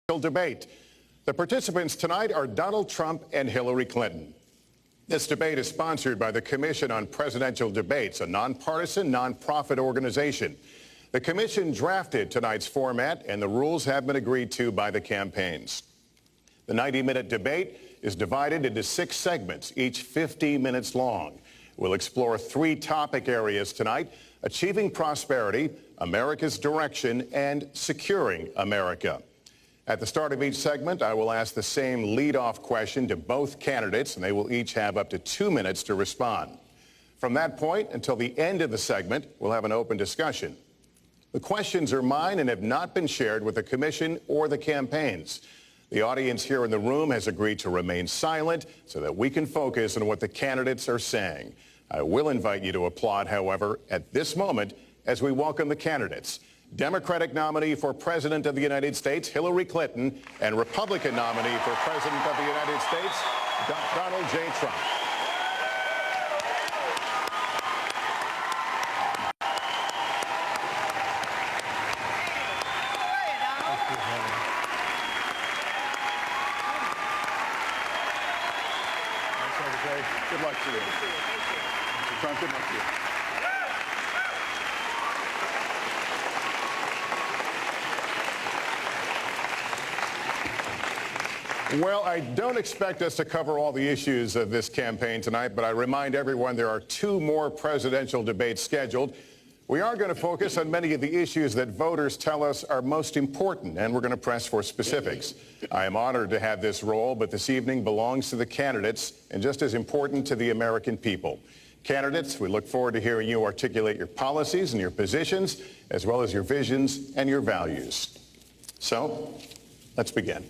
Debate. The participants tonight are Donald Trump and Hillary Clinton. This debate is sponsored by the Commission on Presidential Debates, a nonpartisan, nonprofit organization. The commission drafted tonight's format, and the rules have been agreed to by the campaigns. The 90-minute debate is divided into 6 segments, each 50 minutes long. We'll explore 3 topic areas tonight: achieving prosperity, America's direction, and securing America. At the start of each segment, I will ask the same lead-off question to both candidates, and they will each have up to 2 minutes to respond. From that point until the end of the segment, we'll have an open discussion. The questions are mine and have not been shared with the commission or the campaigns. The audience here in the room has agreed to remain silent so that we can focus on what the candidates are saying. I will invite you to applaud, however, at this moment as we welcome the candidates. Democratic nominee for President of the United States, Hillary Clinton, and Republican nominee for President of the United States, Donald J. Trump. Good luck to you. Mr. Trump, good luck to you. Well, I don't expect us to cover all the issues of this campaign tonight, but I remind everyone there are 2 more presidential debates scheduled. We are going to focus on many of the issues that voters tell us are most important, and we're going to press for specifics. I am honored to have this role, but this evening belongs to the candidates and just as important to the American people. Candidates, we look forward to hearing you articulate your policies and your positions, as well as your visions and your values. So, let's begin.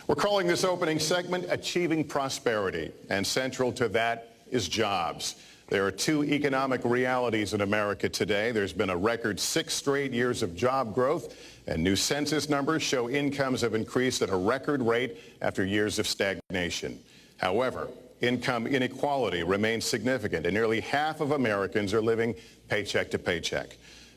We're calling this opening segment Achieving Prosperity, and central to that is jobs. There are 2 economic realities in America today. There's been a record 6 straight years of job growth, and new census numbers show incomes have increased at a record rate after years of stagnation. However, income inequality remains significant, and nearly half of Americans are living paycheck to paycheck.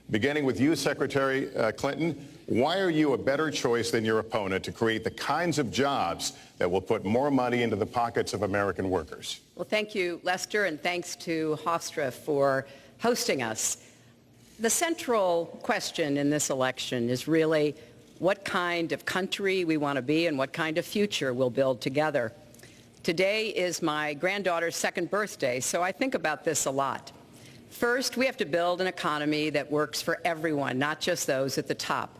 Beginning with you, Secretary Clinton, why are you a better choice than your opponent to create the kinds of jobs that will put more money into the pockets of American workers? Well, thank you, Lester, and thanks to Hofstra for hosting us. The central question in this election is really what kind of country we want to be and what kind of future we'll build together. Today is my granddaughter's 2nd birthday, so I think about this a lot. First, we have to build an economy that works for everyone, not just those at the top.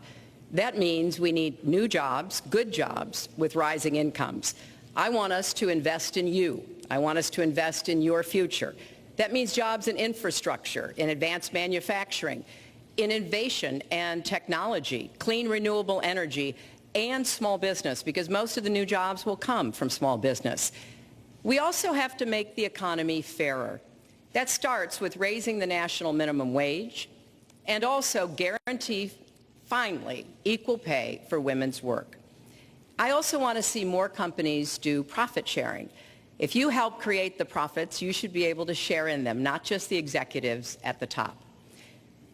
That means we need new jobs, good jobs, with rising incomes. I want us to invest in you. I want us to invest in your future. That means jobs in infrastructure, in advanced manufacturing, in innovation and technology, clean renewable energy, and small business, because most of the new jobs will come from small business. We also have to make the economy fairer. That starts with raising the national minimum wage and also guarantee, finally, equal pay for women's work. I also want to see more companies do profit sharing. If you help create the profits, you should be able to share in them, not just the executives at the top.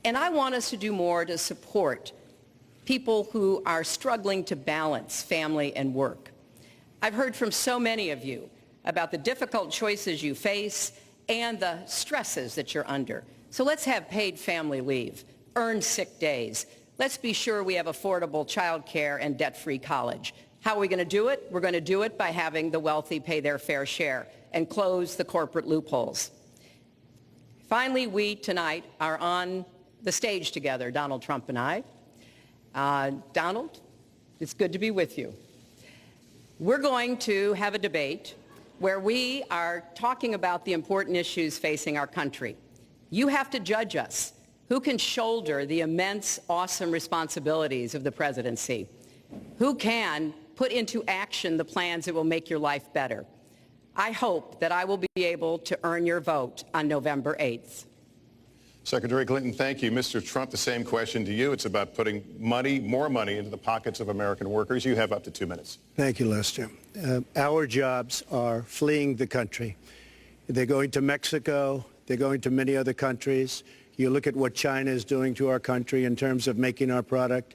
And I want us to do more to support people who are struggling to balance family and work. I've heard from so many of you about the difficult choices you face and the stresses that you're under. So let's have paid family leave, earned sick days. Let's be sure we have affordable child care and debt-free college. How are we going to do it? We're going to do it by having the wealthy pay their fair share and close the corporate loopholes. Finally, we tonight are on the stage together, Donald Trump and I. Donald, it's good to be with you. We're going to have a debate where we are talking about the important issues facing our country. You have to judge us. Who can shoulder the immense, awesome responsibilities of the presidency? Who can put into action the plans that will make your life better? I hope that I will be able to earn your vote on November 8th. Secretary Clinton, thank you. Mr. Trump, the same question to you. It's about putting money, more money, into the pockets of American workers. You have up to 2 minutes. Thank you, Lester. Our jobs are fleeing the country. They're going to Mexico. They're going to many other countries. You look at what China is doing to our country in terms of making our product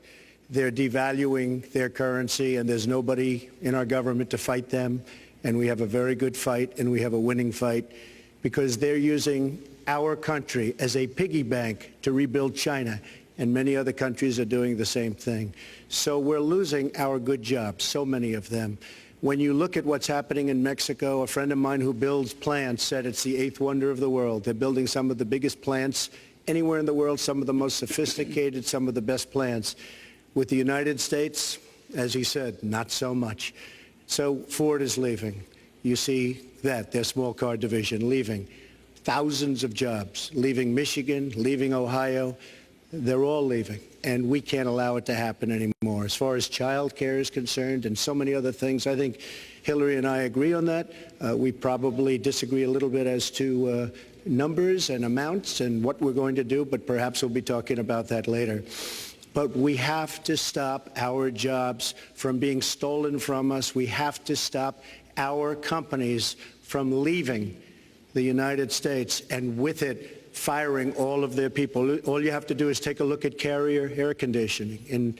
They're devaluing their currency, and there's nobody in our government to fight them. And we have a very good fight, and we have a winning fight, because they're using our country as a piggy bank to rebuild China. And many other countries are doing the same thing. So we're losing our good jobs, so many of them. When you look at what's happening in Mexico, a friend of mine who builds plants said it's the eighth wonder of the world. They're building some of the biggest plants anywhere in the world, some of the most sophisticated, some of the best plants. With the United States, as he said, not so much. So Ford is leaving. You see that, their small car division leaving. Thousands of jobs, leaving Michigan, leaving Ohio. They're all leaving, and we can't allow it to happen anymore. As far as child care is concerned and so many other things, I think Hillary and I agree on that. We probably disagree a little bit as to numbers and amounts and what we're going to do, but perhaps we'll be talking about that later. But we have to stop our jobs from being stolen from us. We have to stop our companies from leaving the United States, and with it, firing all of their people. All you have to do is take a look at Carrier Air Conditioning in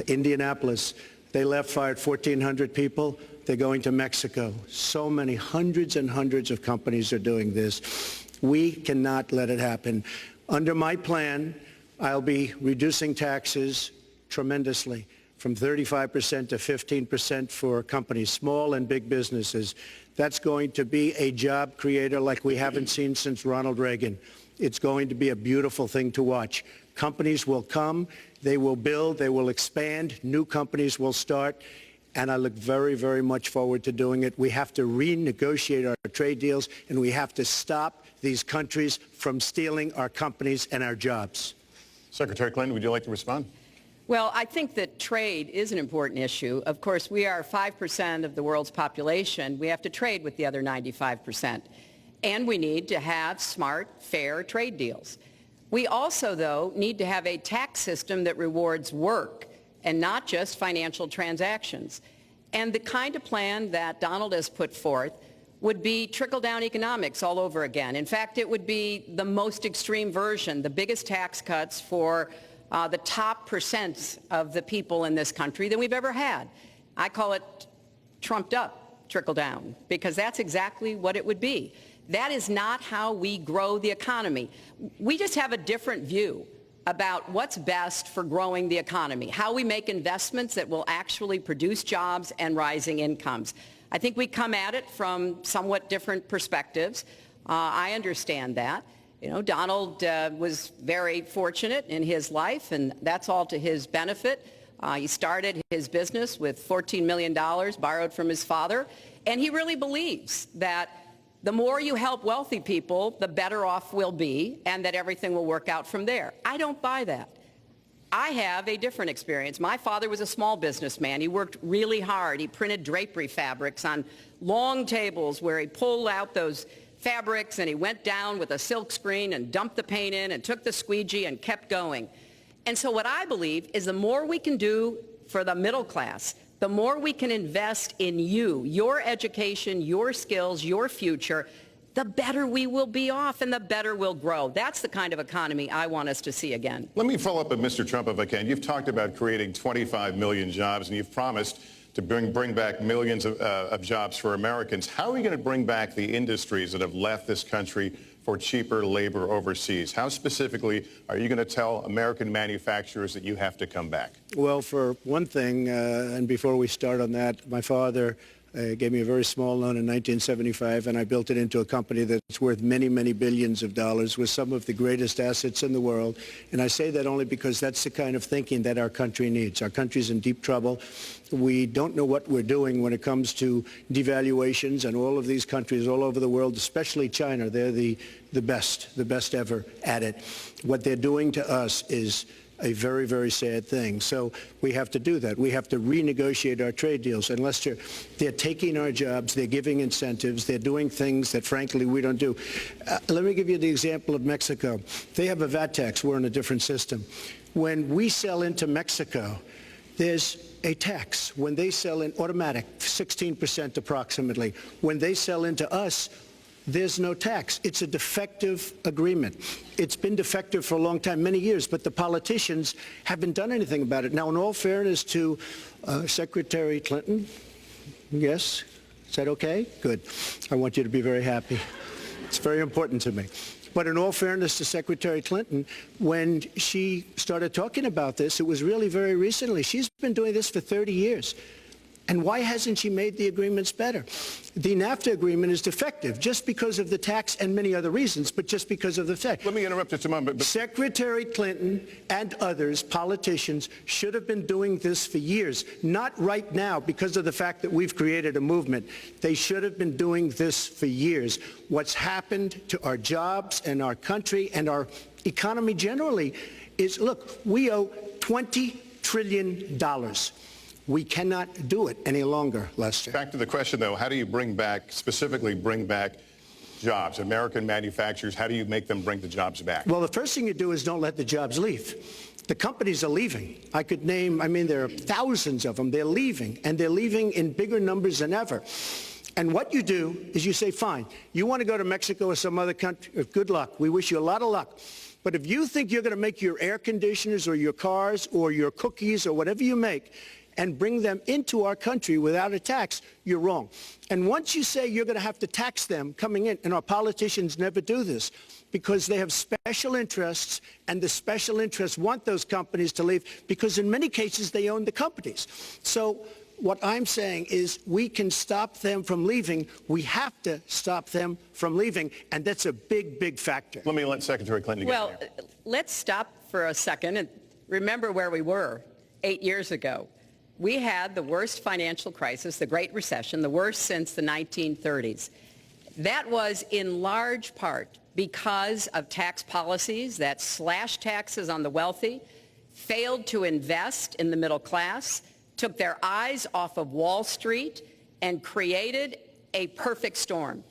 Indianapolis. They left, fired 1,400 people. They're going to Mexico. So many, hundreds and hundreds of companies are doing this. We cannot let it happen. Under my plan, I'll be reducing taxes tremendously, from 35% to 15% for companies, small and big businesses. That's going to be a job creator like we haven't seen since Ronald Reagan. It's going to be a beautiful thing to watch. Companies will come, they will build, they will expand, new companies will start, and I look very, very much forward to doing it. We have to renegotiate our trade deals, and we have to stop these countries from stealing our companies and our jobs. Secretary Clinton, would you like to respond? Well, I think that trade is an important issue. Of course, we are 5% of the world's population. We have to trade with the other 95%. And we need to have smart, fair trade deals. We also, though, need to have a tax system that rewards work and not just financial transactions. And the kind of plan that Donald has put forth would be trickle-down economics all over again. In fact, it would be the most extreme version, the biggest tax cuts for the top percent of the people in this country than we've ever had. I call it trumped up trickle-down, because that's exactly what it would be. That is not how we grow the economy. We just have a different view about what's best for growing the economy, how we make investments that will actually produce jobs and rising incomes. I think we come at it from somewhat different perspectives. I understand that. You know, Donald was very fortunate in his life, and that's all to his benefit. He started his business with $14 million borrowed from his father, and he really believes that the more you help wealthy people, the better off we'll be, and that everything will work out from there. I don't buy that. I have a different experience. My father was a small businessman. He worked really hard. He printed drapery fabrics on long tables where he pulled out those fabrics and he went down with a silk screen and dumped the paint in and took the squeegee and kept going. And so what I believe is the more we can do for the middle class, the more we can invest in you, your education, your skills, your future, the better we will be off and the better we'll grow. That's the kind of economy I want us to see again. Let me follow up with Mr. Trump if I can. You've talked about creating 25 million jobs, and you've promised to bring back millions of jobs for Americans. How are you going to bring back the industries that have left this country for cheaper labor overseas? How specifically are you going to tell American manufacturers that you have to come back? Well, for one thing, and before we start on that, my father gave me a very small loan in 1975, and I built it into a company that's worth many, many billions of dollars with some of the greatest assets in the world. And I say that only because that's the kind of thinking that our country needs. Our country's in deep trouble. We don't know what we're doing when it comes to devaluations, and all of these countries all over the world, especially China, they're the best ever at it. What they're doing to us is a very, very sad thing. So we have to do that. We have to renegotiate our trade deals. And Lester, they're taking our jobs, they're giving incentives, they're doing things that, frankly, we don't do. Let me give you the example of Mexico. They have a VAT tax. We're in a different system. When we sell into Mexico, there's a tax. When they sell in automatic, 16% approximately. When they sell into us, there's no tax. It's a defective agreement. It's been defective for a long time, many years, but the politicians haven't done anything about it. Now, in all fairness to Secretary Clinton, yes, is that okay? Good. I want you to be very happy. It's very important to me. But in all fairness to Secretary Clinton, when she started talking about this, it was really very recently. She's been doing this for 30 years. And why hasn't she made the agreements better? The NAFTA agreement is defective just because of the tax and many other reasons, but just because of the fact. Let me interrupt just a moment. Secretary Clinton and others, politicians, should have been doing this for years, not right now because of the fact that we've created a movement. They should have been doing this for years. What's happened to our jobs and our country and our economy generally is, look, we owe $20 trillion. We cannot do it any longer, Lester. Back to the question, though, how do you specifically bring back jobs, American manufacturers? How do you make them bring the jobs back? Well, the first thing you do is don't let the jobs leave. The companies are leaving. I could name, there are thousands of them. They're leaving, and they're leaving in bigger numbers than ever. And what you do is you say, fine, you want to go to Mexico or some other country, good luck. We wish you a lot of luck. But if you think you're going to make your air conditioners or your cars or your cookies or whatever you make and bring them into our country without a tax, you're wrong. And once you say you're going to have to tax them coming in, and our politicians never do this, because they have special interests, and the special interests want those companies to leave, because in many cases they own the companies. So what I'm saying is we can stop them from leaving. We have to stop them from leaving, and that's a big, big factor. Let me let Secretary Clinton get there. Let's stop for a second and remember where we were 8 years ago. We had the worst financial crisis, the Great Recession, the worst since the 1930s. That was in large part because of tax policies that slashed taxes on the wealthy, failed to invest in the middle class, took their eyes off of Wall Street, and created a perfect storm.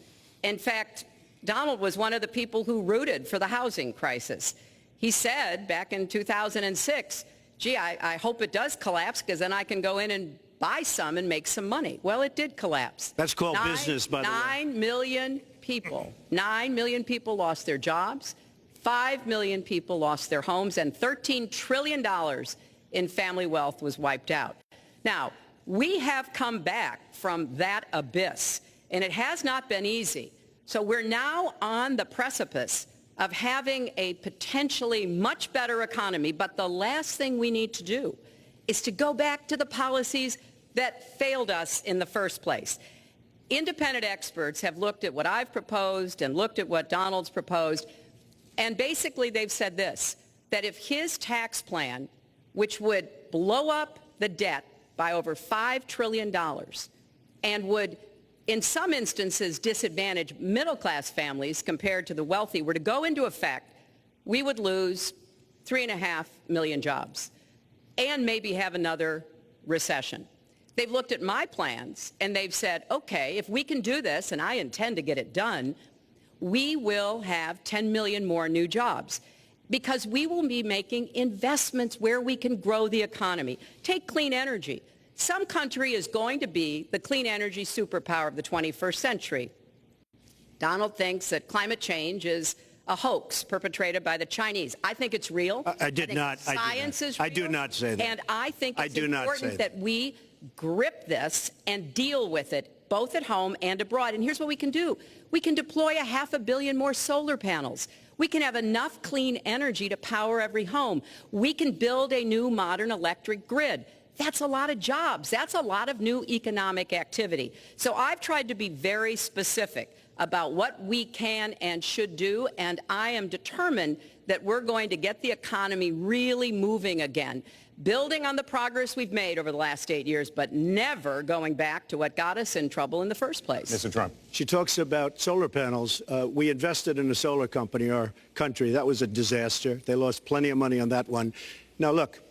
In fact, Donald was one of the people who rooted for the housing crisis. He said back in 2006, gee, I hope it does collapse because then I can go in and buy some and make some money. Well, it did collapse. That's called business, by the way. 9 million people lost their jobs. 5 million people lost their homes, and $13 trillion in family wealth was wiped out. Now, we have come back from that abyss, and it has not been easy. So we're now on the precipice of having a potentially much better economy, but the last thing we need to do is to go back to the policies that failed us in the first place. Independent experts have looked at what I've proposed and looked at what Donald's proposed, and basically they've said this, that if his tax plan, which would blow up the debt by over $5 trillion and would in some instances disadvantage middle-class families compared to the wealthy, were to go into effect, we would lose 3.5 million jobs and maybe have another recession. They've looked at my plans and they've said, okay, if we can do this, and I intend to get it done, we will have 10 million more new jobs because we will be making investments where we can grow the economy. Take clean energy. Some country is going to be the clean energy superpower of the 21st century. Donald thinks that climate change is a hoax perpetrated by the Chinese. I think it's real. Science is real. I do not say that. And I think it's important that we grip this and deal with it, both at home and abroad. And here's what we can do. We can deploy 500 million more solar panels. We can have enough clean energy to power every home. We can build a new modern electric grid. That's a lot of jobs. That's a lot of new economic activity. So I've tried to be very specific about what we can and should do, and I am determined that we're going to get the economy really moving again, building on the progress we've made over the last 8 years, but never going back to what got us in trouble in the first place. Mr. Trump. She talks about solar panels. We invested in a solar company, our country. That was a disaster. They lost plenty of money on that one. Now, look,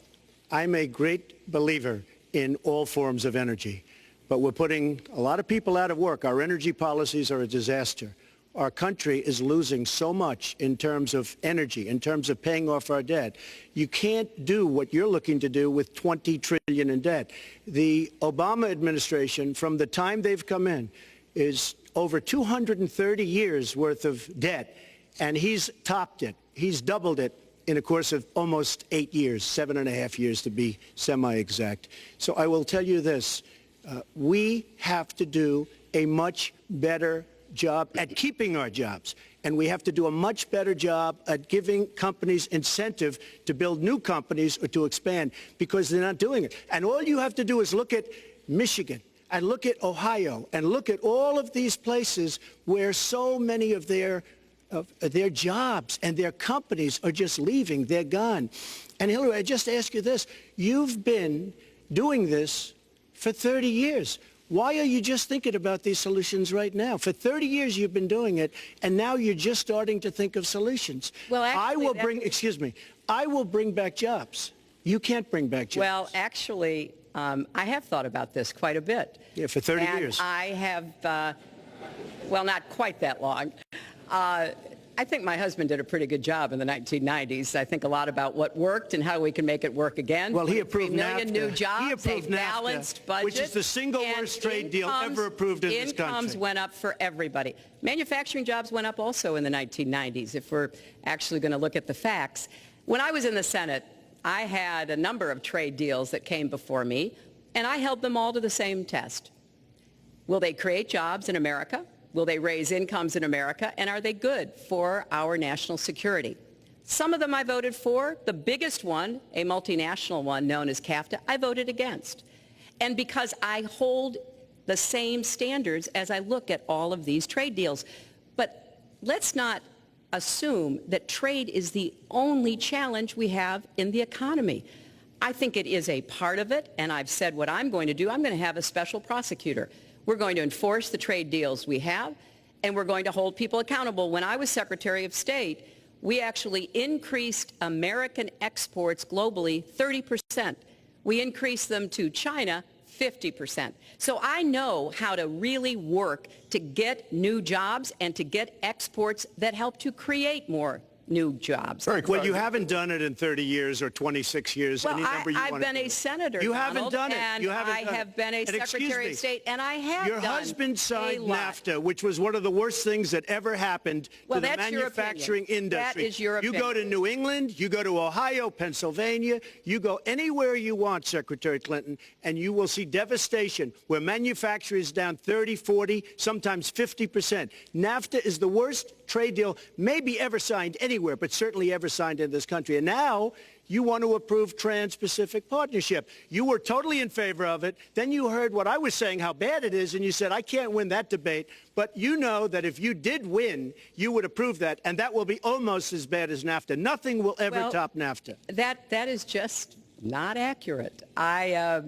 I'm a great believer in all forms of energy, but we're putting a lot of people out of work. Our energy policies are a disaster. Our country is losing so much in terms of energy, in terms of paying off our debt. You can't do what you're looking to do with $20 trillion in debt. The Obama administration, from the time they've come in, is over 230 years worth of debt, and he's topped it. He's doubled it in a course of almost 8 years, 7.5 years to be semi-exact. So I will tell you this, we have to do a much better job at keeping our jobs. And we have to do a much better job at giving companies incentive to build new companies or to expand, because they're not doing it. And all you have to do is look at Michigan and look at Ohio and look at all of these places where so many of their jobs and their companies are just leaving. They're gone. And Hillary, I just ask you this. You've been doing this for 30 years. Why are you just thinking about these solutions right now? For 30 years you've been doing it, and now you're just starting to think of solutions. Well, actually, I will bring back jobs. You can't bring back jobs. Well, actually, I have thought about this quite a bit. Yeah, for 30 and years. I have, well, not quite that long. I think my husband did a pretty good job in the 1990s. I think a lot about what worked and how we can make it work again. Well, he approved 3 million NAFTA. new jobs, He approved a balanced NAFTA, budget, which is the single worst trade deal ever approved in this country. Incomes went up for everybody. Manufacturing jobs went up also in the 1990s, if we're actually going to look at the facts. When I was in the Senate, I had a number of trade deals that came before me, and I held them all to the same test. Will they create jobs in America? Will they raise incomes in America? And are they good for our national security? Some of them I voted for. The biggest one, a multinational one known as CAFTA, I voted against. And because I hold the same standards as I look at all of these trade deals. But let's not assume that trade is the only challenge we have in the economy. I think it is a part of it, and I've said what I'm going to do. I'm going to have a special prosecutor. We're going to enforce the trade deals we have, and we're going to hold people accountable. When I was Secretary of State, we actually increased American exports globally 30%. We increased them to China 50%. So I know how to really work to get new jobs and to get exports that help to create more new jobs. Well, you haven't done it in 30 years or 26 years. Well, any number you I've want to been do. a senator, You Donald, haven't done it. And You haven't I done have it. been a And Secretary of State, and I have Your done husband signed a lot. NAFTA, which was one of the worst things that ever happened Well, to the that's your manufacturing opinion. industry. That is your You go to opinion. New England, you go to Ohio, Pennsylvania, you go anywhere you want, Secretary Clinton, and you will see devastation where manufacturing is down 30, 40, sometimes 50%. NAFTA is the worst trade deal maybe ever signed anywhere, but certainly ever signed in this country. And now you want to approve Trans-Pacific Partnership. You were totally in favor of it. Then you heard what I was saying, how bad it is, and you said, I can't win that debate. But you know that if you did win, you would approve that, and that will be almost as bad as NAFTA. Nothing will ever top NAFTA. That is just not accurate. I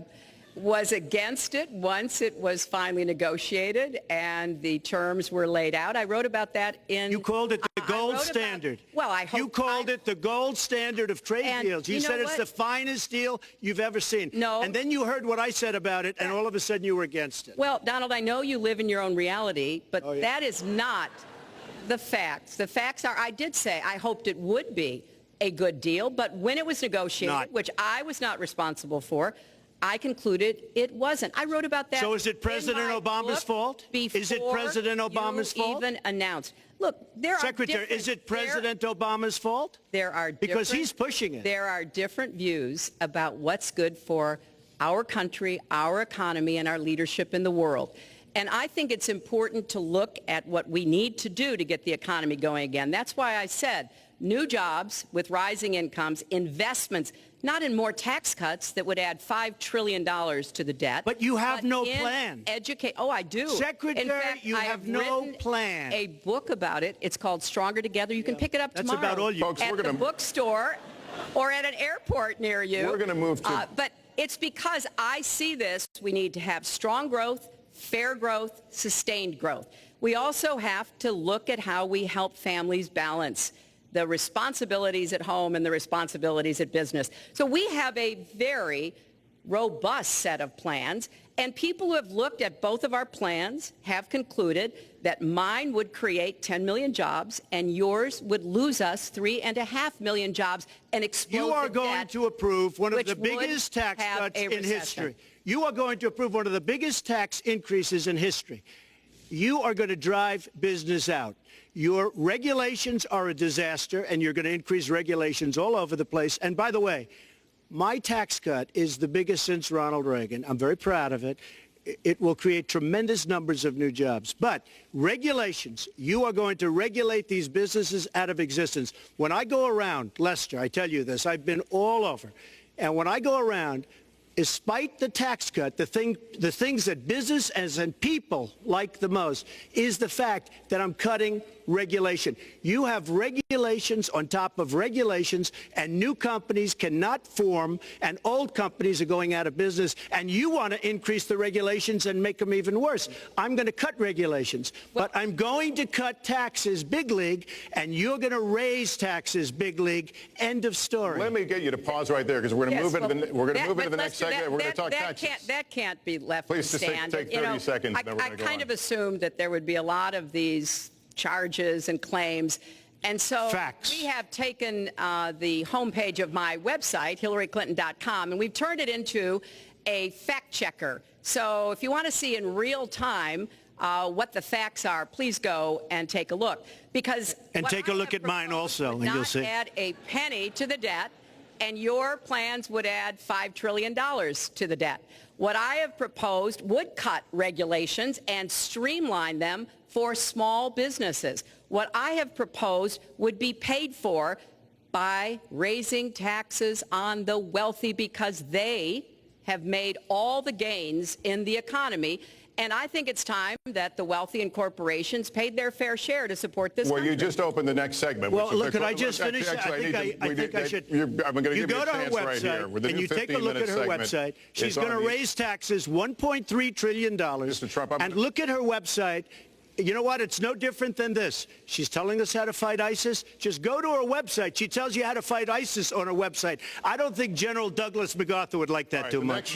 was against it once it was finally negotiated and the terms were laid out. I wrote about that in... You called it the gold standard. Well, I hope... You called it the gold standard of trade deals. You said it's the finest deal you've ever seen. No. And then you heard what I said about it, and all of a sudden you were against it. Well, Donald, I know you live in your own reality, but Oh, yeah. that is not the facts. The facts are, I did say I hoped it would be a good deal, but when it was negotiated, which I was not responsible for, I concluded it wasn't. I wrote about that. So is it President Obama's fault? Is it President Obama's fault? Even announced. Look, there Secretary, are different... is it President Obama's fault? There are Because he's pushing it. There are different views about what's good for our country, our economy, and our leadership in the world. And I think it's important to look at what we need to do to get the economy going again. That's why I said new jobs with rising incomes, investments, not in more tax cuts that would add $5 trillion to the debt. But you have no plan. Oh, I do. Secretary, in fact, you I have no written plan. a book about it. It's called Stronger Together. You can pick it up tomorrow. That's about all you... Folks, at the bookstore or at an airport near you. We're going to move to... But it's because I see this. We need to have strong growth, fair growth, sustained growth. We also have to look at how we help families balance the responsibilities at home and the responsibilities at business. So we have a very robust set of plans, and people who have looked at both of our plans have concluded that mine would create 10 million jobs and yours would lose us 3.5 million jobs and explode You are the going debt, to approve one of which the biggest would tax have cuts a in recession. history. You are going to approve one of the biggest tax increases in history. you are going to drive business out. Your regulations are a disaster, and you're going to increase regulations all over the place. And by the way, my tax cut is the biggest since Ronald Reagan. I'm very proud of it. It will create tremendous numbers of new jobs. But regulations, you are going to regulate these businesses out of existence. When I go around, Lester, I tell you this, I've been all over. And when I go around, despite the tax cut, the things that business and people like the most is the fact that I'm cutting regulation. You have regulations on top of regulations, and new companies cannot form, and old companies are going out of business, and you want to increase the regulations and make them even worse. I'm going to cut regulations, but I'm going to cut taxes big league, and you're going to raise taxes big league. End of story. Let me get you to pause right there, because we're going to move into the next segment. We're going to talk taxes. That can't be left Please to stand. Please take 30 seconds, then we're I going to go kind on. of assumed that there would be a lot of these charges and claims. And so Facts. we have taken the homepage of my website, HillaryClinton.com, and we've turned it into a fact checker. So if you want to see in real time what the facts are, please go and take a look. And take a look at mine also, and you'll see. Not add a penny to the debt, and your plans would add $5 trillion to the debt. What I have proposed would cut regulations and streamline them for small businesses. What I have proposed would be paid for by raising taxes on the wealthy, because they have made all the gains in the economy. And I think it's time that the wealthy and corporations paid their fair share to support this Well, country. you just opened the next segment. Well, which is look, could I just finish? Actually, I think I should. I'm going to You give you go a to her chance right here. website, With the and new you take a look at her 15-minute website. segment, She's it's going on to the- raise taxes $1.3 trillion. Mr. Trump, And look at her website. You know what? It's no different than this. She's telling us how to fight ISIS. Just go to her website. She tells you how to fight ISIS on her website. I don't think General Douglas MacArthur would like that All right, too much.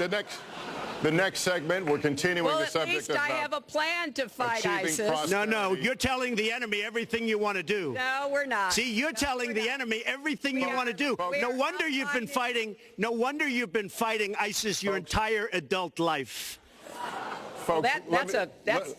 The next segment, we're continuing Well, the at subject least of I have a plan to fight achieving ISIS. prosperity. No, you're telling the enemy everything you want to do. No, we're not. See, you're telling the enemy everything you want to do. we No are wonder you've been outlining- fighting. No wonder you've been fighting ISIS your entire adult life. Folks,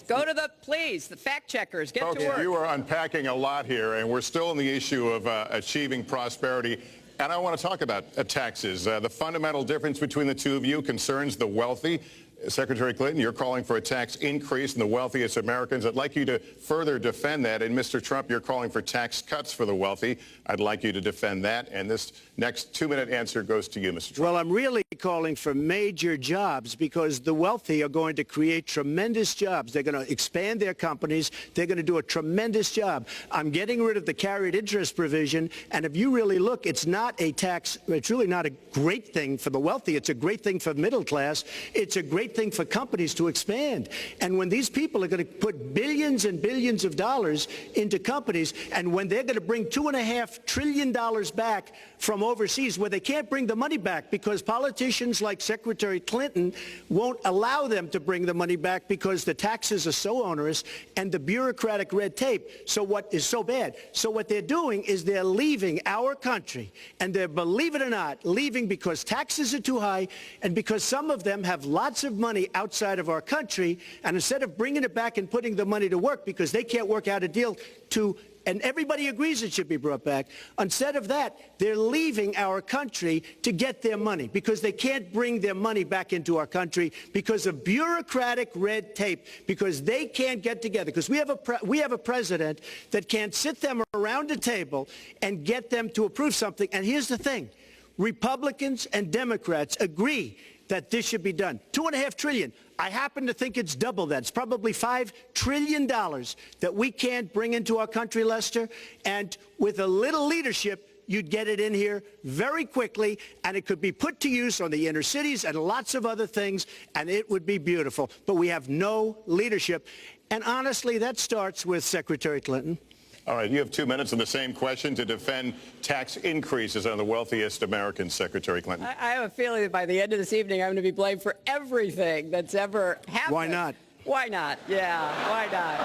Go to the fact checkers. Get folks, to work. you are unpacking a lot here, and we're still on the issue of achieving prosperity. And I want to talk about taxes. The fundamental difference between the two of you concerns the wealthy. Secretary Clinton, you're calling for a tax increase in the wealthiest Americans. I'd like you to further defend that. And Mr. Trump, you're calling for tax cuts for the wealthy. I'd like you to defend that. And this next 2-minute answer goes to you, Mr. Trump. Well, I'm really calling for major jobs, because the wealthy are going to create tremendous jobs. They're going to expand their companies. They're going to do a tremendous job. I'm getting rid of the carried interest provision. And if you really look, it's not a tax. It's really not a great thing for the wealthy. It's a great thing for the middle class. It's a great thing for companies to expand. And when these people are going to put billions and billions of dollars into companies, and when they're going to bring $2.5 trillion back from overseas, where they can't bring the money back because politicians like Secretary Clinton won't allow them to bring the money back because the taxes are so onerous and the bureaucratic red tape. So what is so bad? So what they're doing is they're leaving our country, and they're, believe it or not, leaving because taxes are too high and because some of them have lots of money outside of our country, and instead of bringing it back and putting the money to work because they can't work out a deal to, and everybody agrees it should be brought back, instead of that, they're leaving our country to get their money because they can't bring their money back into our country because of bureaucratic red tape, because they can't get together, because we have a president that can't sit them around a table and get them to approve something. And here's the thing. Republicans and Democrats agree that this should be done. $2.5 trillion. I happen to think it's double that. It's probably $5 trillion that we can't bring into our country, Lester. And with a little leadership, you'd get it in here very quickly, and it could be put to use on the inner cities and lots of other things, and it would be beautiful. But we have no leadership. And honestly, that starts with Secretary Clinton. All right, you have 2 minutes on the same question to defend tax increases on the wealthiest Americans, Secretary Clinton. I have a feeling that by the end of this evening, I'm going to be blamed for everything that's ever happened. Why not? Why not? Yeah, why not?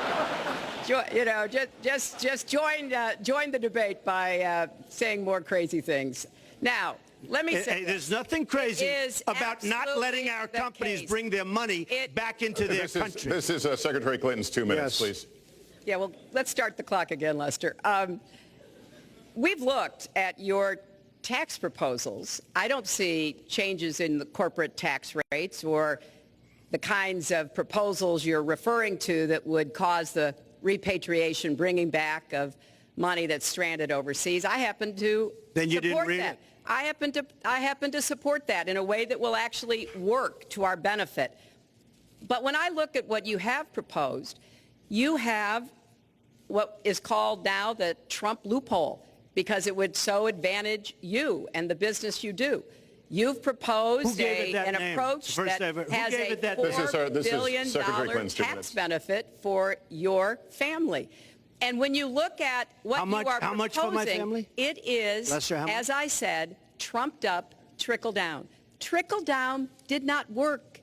Just join the debate by saying more crazy things. Now, let me say There's nothing crazy is about not letting our absolutely the companies case. bring their money back into their country. This is Secretary Clinton's 2 minutes, Yes. please. Yeah, well, let's start the clock again, Lester. We've looked at your tax proposals. I don't see changes in the corporate tax rates or the kinds of proposals you're referring to that would cause the repatriation, bringing back of money that's stranded overseas. I happen to Then you support didn't read that. it. I happen to support that in a way that will actually work to our benefit. But when I look at what you have proposed, you have what is called now the Trump loophole, because it would so advantage you and the business you do. You've proposed Who gave it that an name? approach First that ever. Who has gave a it that name? $4 This is billion Secretary Clinton's 2 tax minutes. benefit for your family. And when you look at what How much- you are how much for my proposing, family? it is, Lester, how much? as I said, trumped up trickle down. Trickle down did not work.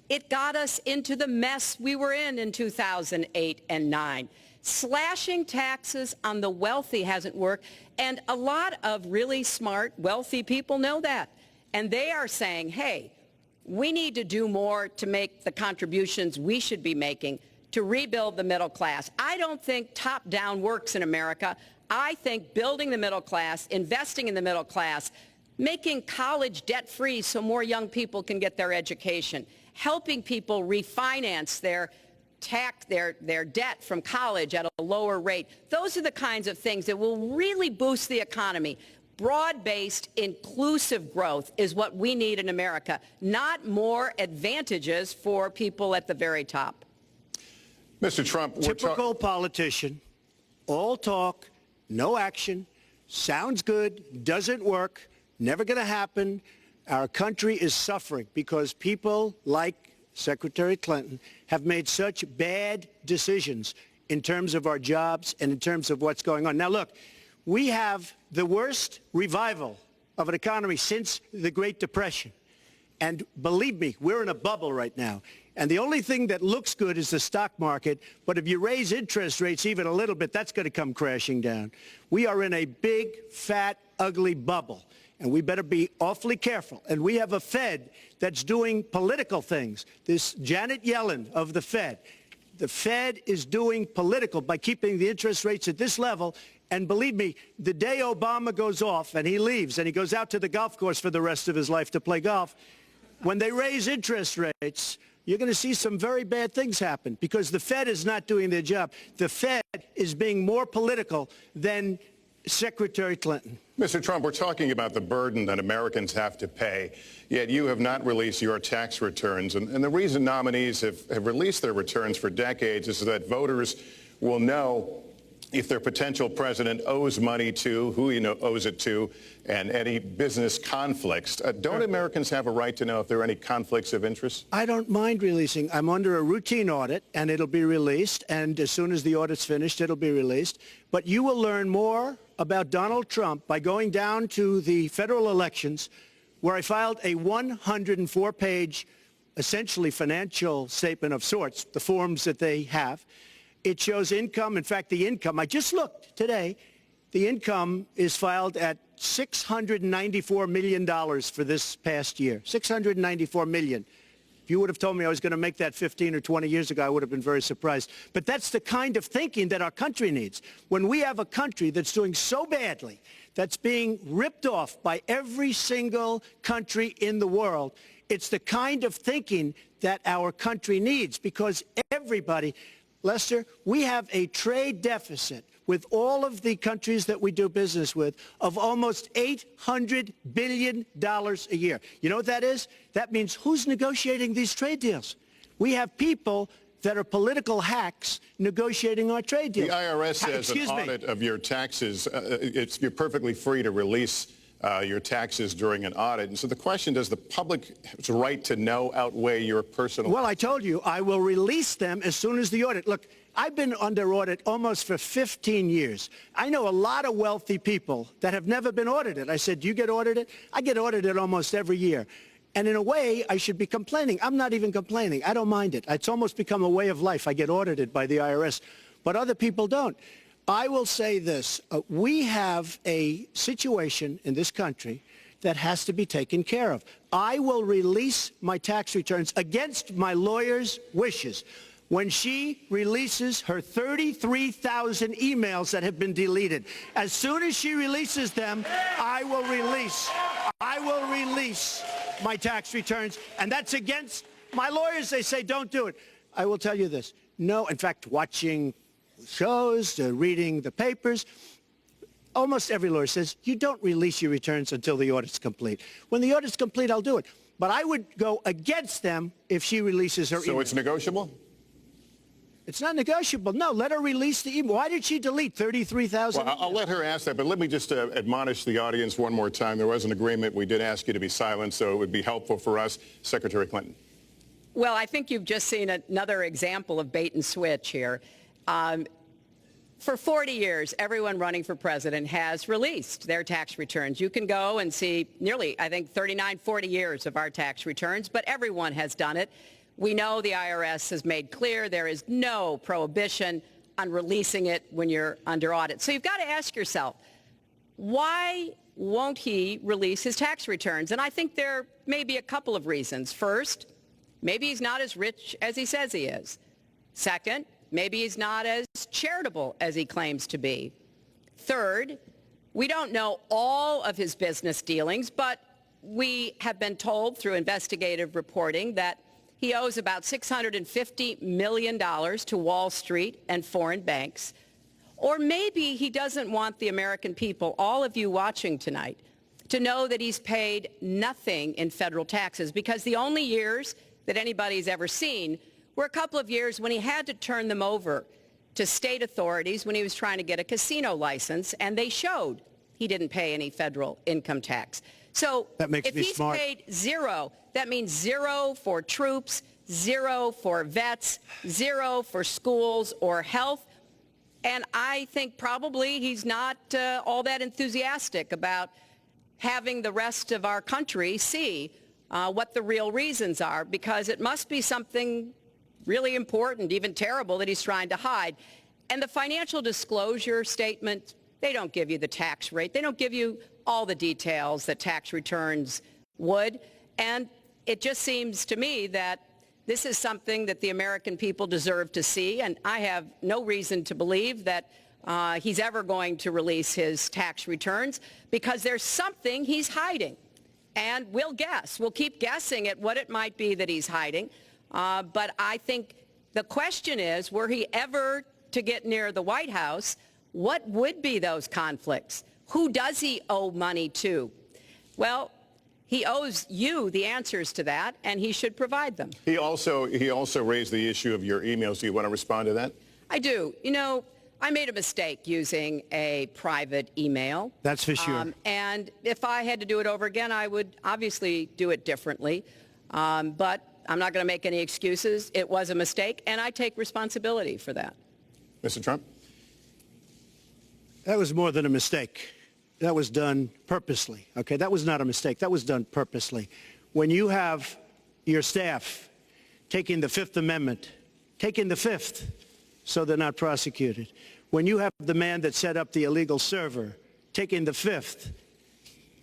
It got us into the mess we were in 2008 and 9. Slashing taxes on the wealthy hasn't worked, and a lot of really smart, wealthy people know that. And they are saying, hey, we need to do more to make the contributions we should be making to rebuild the middle class. I don't think top-down works in America. I think building the middle class, investing in the middle class, making college debt-free so more young people can get their education, helping people refinance their debt from college at a lower rate. Those are the kinds of things that will really boost the economy. Broad-based, inclusive growth is what we need in America, not more advantages for people at the very top. Mr. Trump, Typical politician, all talk, no action, sounds good, doesn't work, never going to happen. Our country is suffering because people like Secretary Clinton have made such bad decisions in terms of our jobs and in terms of what's going on. Now, look, we have the worst revival of an economy since the Great Depression. And believe me, we're in a bubble right now. And the only thing that looks good is the stock market. But if you raise interest rates even a little bit, that's going to come crashing down. We are in a big, fat, ugly bubble. And we better be awfully careful. And we have a Fed that's doing political things. This Janet Yellen of the Fed is doing political by keeping the interest rates at this level. And believe me, the day Obama goes off and he leaves and he goes out to the golf course for the rest of his life to play golf, when they raise interest rates, you're going to see some very bad things happen because the Fed is not doing their job. The Fed is being more political than Secretary Clinton. Mr. Trump, we're talking about the burden that Americans have to pay, yet you have not released your tax returns. And the reason nominees have released their returns for decades is so that voters will know if their potential president owes money to, who he owes it to, and any business conflicts. Don't Americans have a right to know if there are any conflicts of interest? I don't mind releasing. I'm under a routine audit, and it'll be released. And as soon as the audit's finished, it'll be released. But you will learn more about Donald Trump by going down to the federal elections, where I filed a 104-page, essentially financial statement of sorts, the forms that they have. It shows income. In fact, the income, I just looked today, the income is filed at $694 million for this past year. $694 million. If you would have told me I was going to make that 15 or 20 years ago, I would have been very surprised. But that's the kind of thinking that our country needs. When we have a country that's doing so badly, that's being ripped off by every single country in the world, it's the kind of thinking that our country needs because everybody, Lester, we have a trade deficit with all of the countries that we do business with of almost $800 billion a year. You know what that is? That means who's negotiating these trade deals? We have people that are political hacks negotiating our trade deals. The IRS says an Excuse me. audit of your taxes, you're perfectly free to release your taxes during an audit. And so the question, does the public's right to know outweigh your personal... Well, I told you, I will release them as soon as the audit. Look, I've been under audit almost for 15 years. I know a lot of wealthy people that have never been audited. I said, do you get audited? I get audited almost every year. And in a way, I should be complaining. I'm not even complaining. I don't mind it. It's almost become a way of life. I get audited by the IRS, but other people don't. I will say this. We have a situation in this country that has to be taken care of. I will release my tax returns against my lawyer's wishes when she releases her 33,000 emails that have been deleted. As soon as she releases them, I will release my tax returns, and that's against my lawyers. They say don't do it. I will tell you this. No, in fact, watching shows, reading the papers, almost every lawyer says you don't release your returns until the audit's complete. When the audit's complete, I'll do it. But I would go against them if she releases her email. So it's negotiable? It's not negotiable. No, let her release the email. Why did she delete 33,000? Well, I'll let her ask that, but let me just admonish the audience one more time. There was an agreement. We did ask you to be silent, so it would be helpful for us. Secretary Clinton. Well, I think you've just seen another example of bait and switch here. For 40 years, everyone running for president has released their tax returns. You can go and see nearly, I think, 39, 40 years of our tax returns, but everyone has done it. We know the IRS has made clear there is no prohibition on releasing it when you're under audit. So you've got to ask yourself, why won't he release his tax returns? And I think there may be a couple of reasons. First, maybe he's not as rich as he says he is. Second, maybe he's not as charitable as he claims to be. Third, we don't know all of his business dealings, but we have been told through investigative reporting that he owes about $650 million to Wall Street and foreign banks. Or maybe he doesn't want the American people, all of you watching tonight, to know that he's paid nothing in federal taxes, because the only years that anybody's ever seen were a couple of years when he had to turn them over to state authorities when he was trying to get a casino license, and they showed he didn't pay any federal income tax. So if he's paid zero, that means zero for troops, zero for vets, zero for schools or health. And I think probably he's not all that enthusiastic about having the rest of our country see what the real reasons are, because it must be something really important, even terrible, that he's trying to hide. And the financial disclosure statement, they don't give you the tax rate. They don't give you all the details that tax returns would. And it just seems to me that this is something that the American people deserve to see. And I have no reason to believe that he's ever going to release his tax returns, because there's something he's hiding. And we'll guess. We'll keep guessing at what it might be that he's hiding. But I think the question is, were he ever to get near the White House, what would be those conflicts? Who does he owe money to? Well, he owes you the answers to that, and he should provide them. He also raised the issue of your emails. Do you want to respond to that? I do. You know, I made a mistake using a private email. That's for sure. And if I had to do it over again, I would obviously do it differently. But I'm not going to make any excuses. It was a mistake, and I take responsibility for that. Mr. Trump? That was more than a mistake. That was done purposely, okay? That was not a mistake. That was done purposely. When you have your staff taking the Fifth Amendment, taking the Fifth, so they're not prosecuted. When you have the man that set up the illegal server taking the Fifth,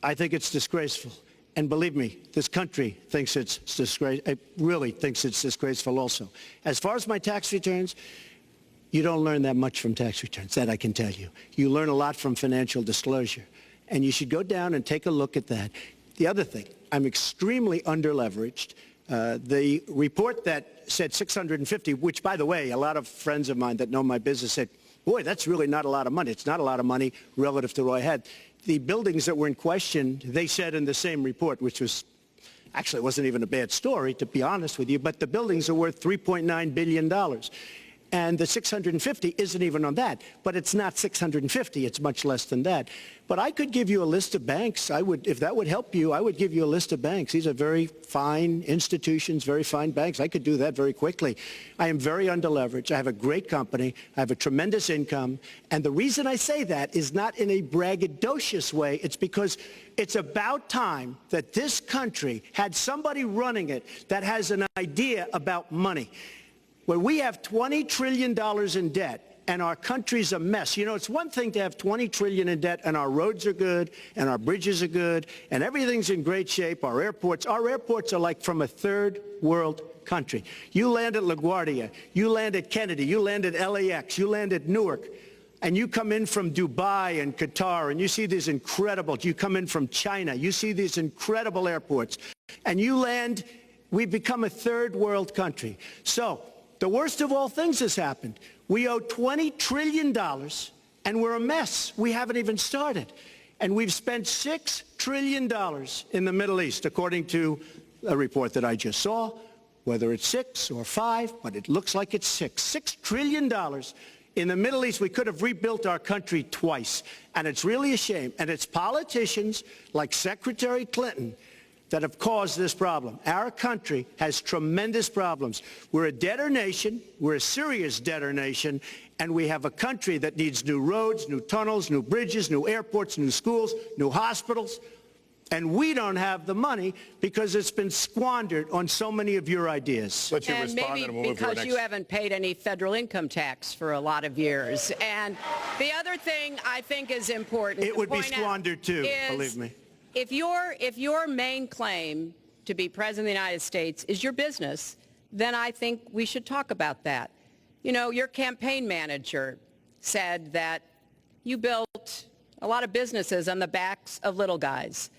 I think it's disgraceful. And believe me, this country thinks it's disgraceful. It really thinks it's disgraceful also. As far as my tax returns, you don't learn that much from tax returns, that I can tell you. You learn a lot from financial disclosure. And you should go down and take a look at that. The other thing, I'm extremely underleveraged. The report that said 650, which, by the way, a lot of friends of mine that know my business said, boy, that's really not a lot of money. It's not a lot of money relative to what I had. The buildings that were in question, they said in the same report, which was, actually it wasn't even a bad story, to be honest with you, but the buildings are worth $3.9 billion. And the 650 isn't even on that. But it's not 650, it's much less than that. But I could give you a list of banks. I would, if that would help you, I would give you a list of banks. These are very fine institutions, very fine banks. I could do that very quickly. I am very underleveraged. I have a great company. I have a tremendous income. And the reason I say that is not in a braggadocious way. It's because it's about time that this country had somebody running it that has an idea about money. When we have $20 trillion in debt and our country's a mess. You know, it's one thing to have $20 trillion in debt, and our roads are good, and our bridges are good, and everything's in great shape. Our airports are like from a third world country. You land at LaGuardia, you land at Kennedy, you land at LAX, you land at Newark, and you come in from Dubai and Qatar, and you see these incredible, you come in from China, you see these incredible airports, and you land, we've become a third world country. So the worst of all things has happened. We owe $20 trillion, and we're a mess. We haven't even started. And we've spent $6 trillion in the Middle East, according to a report that I just saw, whether it's 6 or 5, but it looks like it's 6. $6 trillion in the Middle East. We could have rebuilt our country twice. And it's really a shame. And it's politicians like Secretary Clinton that have caused this problem. Our country has tremendous problems. We're a debtor nation, we're a serious debtor nation, and we have a country that needs new roads, new tunnels, new bridges, new airports, new schools, new hospitals, and we don't have the money because it's been squandered on so many of your ideas. Let you And respond, maybe and we'll move to our because next. you haven't paid any federal income tax for a lot of years. And the other thing I think is important It to would be point out squandered too, is believe me. If your main claim to be president of the United States is your business, then I think we should talk about that. You know, your campaign manager said that you built a lot of businesses on the backs of little guys.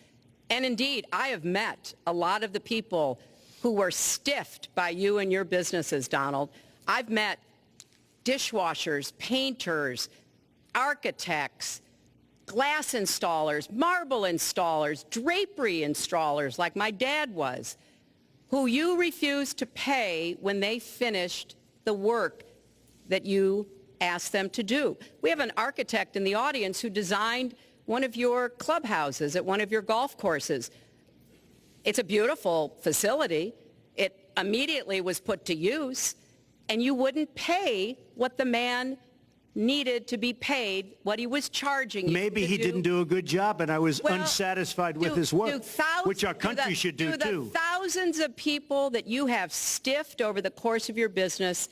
And indeed, I have met a lot of the people who were stiffed by you and your businesses, Donald. I've met dishwashers, painters, architects, glass installers, marble installers, drapery installers, like my dad was, who you refused to pay when they finished the work that you asked them to do. We have an architect in the audience who designed one of your clubhouses at one of your golf courses. It's a beautiful facility. It immediately was put to use, and you wouldn't pay what the man needed to be paid, what he was charging you. Maybe he didn't do a good job, and I was unsatisfied with his work, which our country should do too. The thousands of people that you have stiffed over the course of your business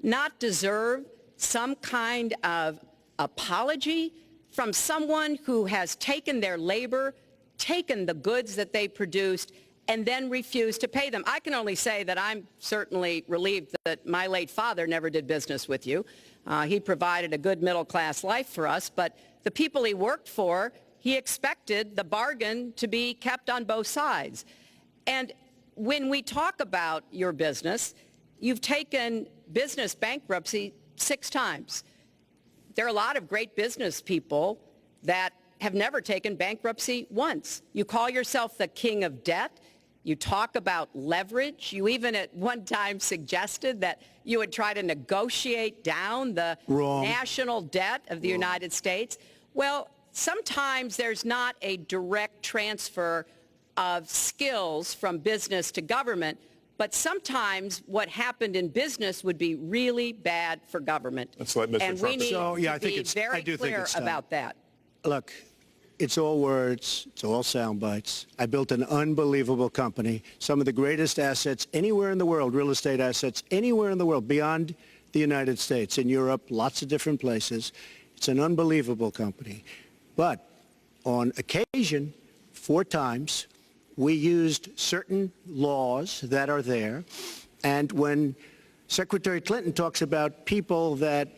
not deserve some kind of apology from someone who has taken their labor, taken the goods that they produced, and then refused to pay them? I can only say that I'm certainly relieved that my late father never did business with you. He provided a good middle-class life for us, but the people he worked for, he expected the bargain to be kept on both sides. And when we talk about your business, you've taken business bankruptcy 6 times. There are a lot of great business people that have never taken bankruptcy once. You call yourself the king of debt. You talk about leverage. You even at one time suggested that you would try to negotiate down the national debt of the United States. Well, sometimes there's not a direct transfer of skills from business to government, but sometimes what happened in business would be really bad for government. Let's let Mr. And Trump we need So, yeah, I to think be it's- very I do think clear it's time. about that. Look, it's all words, it's all sound bites. I built an unbelievable company, some of the greatest assets anywhere in the world, real estate assets anywhere in the world, beyond the United States, in Europe, lots of different places. It's an unbelievable company. But on occasion, 4 times, we used certain laws that are there. And when Secretary Clinton talks about people that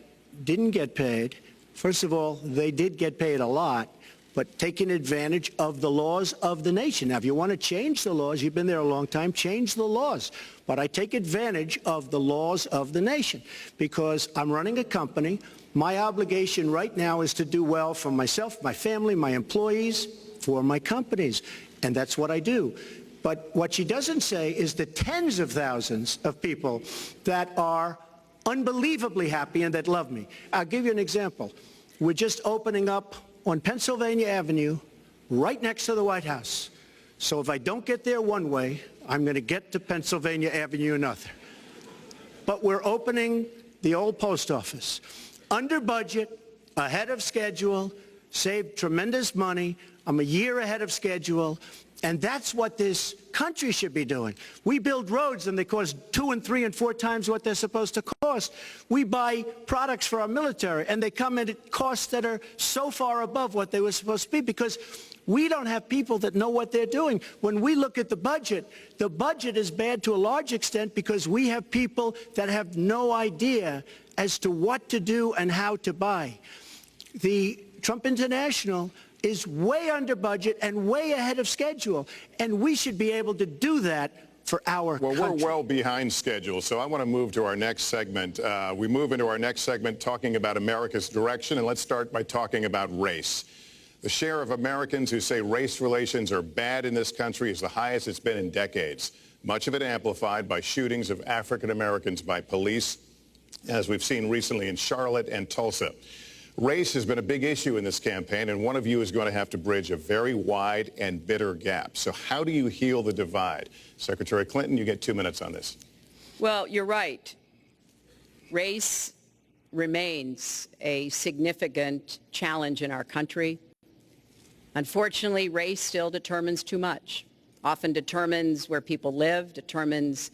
didn't get paid, first of all, they did get paid a lot, but taking advantage of the laws of the nation. Now, if you want to change the laws, you've been there a long time, change the laws. But I take advantage of the laws of the nation because I'm running a company. My obligation right now is to do well for myself, my family, my employees, for my companies. And that's what I do. But what she doesn't say is the tens of thousands of people that are unbelievably happy and that love me. I'll give you an example. We're just opening up on Pennsylvania Avenue, right next to the White House. So if I don't get there one way, I'm going to get to Pennsylvania Avenue another. But we're opening the old post office. Under budget, ahead of schedule, saved tremendous money. I'm a year ahead of schedule. And that's what this country should be doing. We build roads and they cost 2 and 3 and 4 times what they're supposed to cost. We buy products for our military and they come in at costs that are so far above what they were supposed to be because we don't have people that know what they're doing. When we look at the budget is bad to a large extent because we have people that have no idea as to what to do and how to buy. The Trump International is way under budget and way ahead of schedule, and we should be able to do that for our country. Well, we're well behind schedule, so I want to move to our next segment. We move into our next segment talking about America's direction, and let's start by talking about race. The share of Americans who say race relations are bad in this country is the highest it's been in decades, much of it amplified by shootings of African Americans by police, as we've seen recently in Charlotte and Tulsa. Race has been a big issue in this campaign, and one of you is going to have to bridge a very wide and bitter gap. So how do you heal the divide? Secretary Clinton, you get 2 minutes on this. Well, you're right. Race remains a significant challenge in our country. Unfortunately, race still determines too much, often determines where people live, determines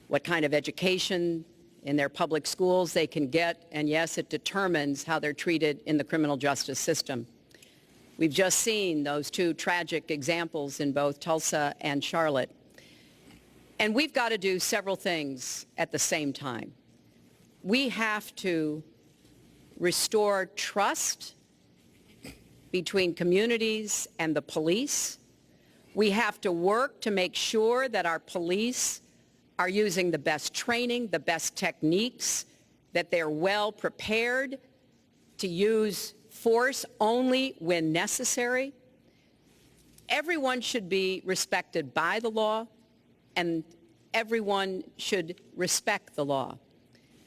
what kind of education in their public schools they can get, and yes, it determines how they're treated in the criminal justice system. We've just seen those 2 tragic examples in both Tulsa and Charlotte. And we've got to do several things at the same time. We have to restore trust between communities and the police. We have to work to make sure that our police are using the best training, the best techniques, that they're well prepared to use force only when necessary. Everyone should be respected by the law, and everyone should respect the law.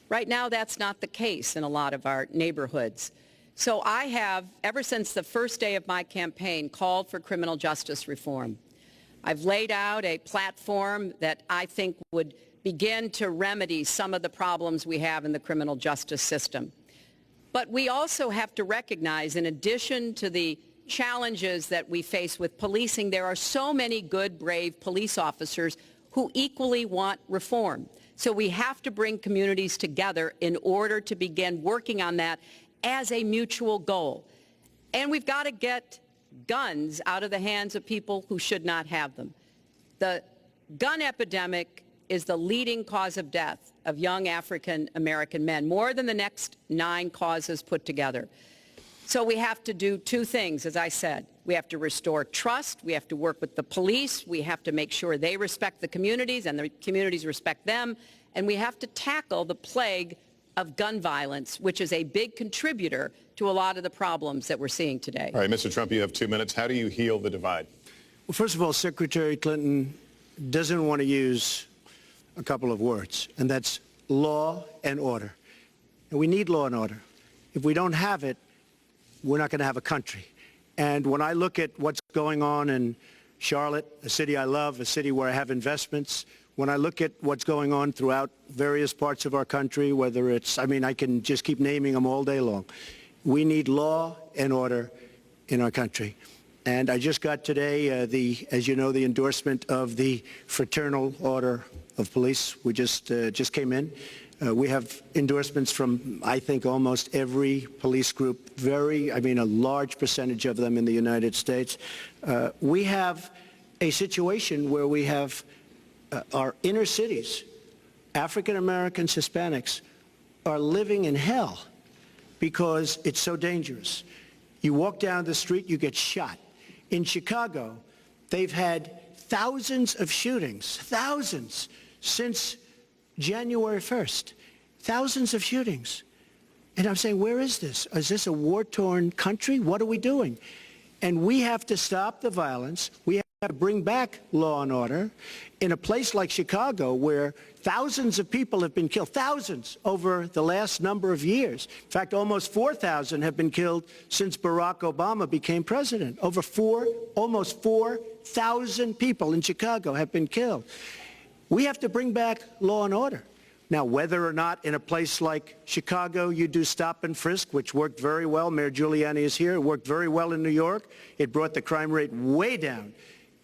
Right now, that's not the case in a lot of our neighborhoods. So I have, ever since the first day of my campaign, called for criminal justice reform. I've laid out a platform that I think would begin to remedy some of the problems we have in the criminal justice system. But we also have to recognize, in addition to the challenges that we face with policing, there are so many good, brave police officers who equally want reform. So we have to bring communities together in order to begin working on that as a mutual goal. And we've got to get guns out of the hands of people who should not have them. The gun epidemic is the leading cause of death of young African American men, more than the next 9 causes put together. So we have to do 2 things, as I said. We have to restore trust. We have to work with the police. We have to make sure they respect the communities and the communities respect them. And we have to tackle the plague of gun violence, which is a big contributor to a lot of the problems that we're seeing today. All right, Mr. Trump, you have 2 minutes. How do you heal the divide? Well, first of all, Secretary Clinton doesn't want to use a couple of words, and that's law and order. And we need law and order. If we don't have it, we're not going to have a country. And when I look at what's going on in Charlotte, a city I love, a city where I have investments, when I look at what's going on throughout various parts of our country, whether it's, I can just keep naming them all day long. We need law and order in our country. And I just got today, as you know, the endorsement of the Fraternal Order of Police. We just came in. We have endorsements from, I think, almost every police group, a large percentage of them in the United States. We have a situation where we have our inner cities, African Americans, Hispanics, are living in hell because it's so dangerous. You walk down the street, you get shot. In Chicago, they've had thousands of shootings, thousands, since January 1st. Thousands of shootings. And I'm saying, where is this? Is this a war-torn country? What are we doing? And we have to stop the violence. We have to bring back law and order in a place like Chicago where thousands of people have been killed, thousands over the last number of years. In fact, almost 4,000 have been killed since Barack Obama became president. Almost 4,000 people in Chicago have been killed. We have to bring back law and order. Now, whether or not in a place like Chicago you do stop and frisk, which worked very well, Mayor Giuliani is here, it worked very well in New York, it brought the crime rate way down.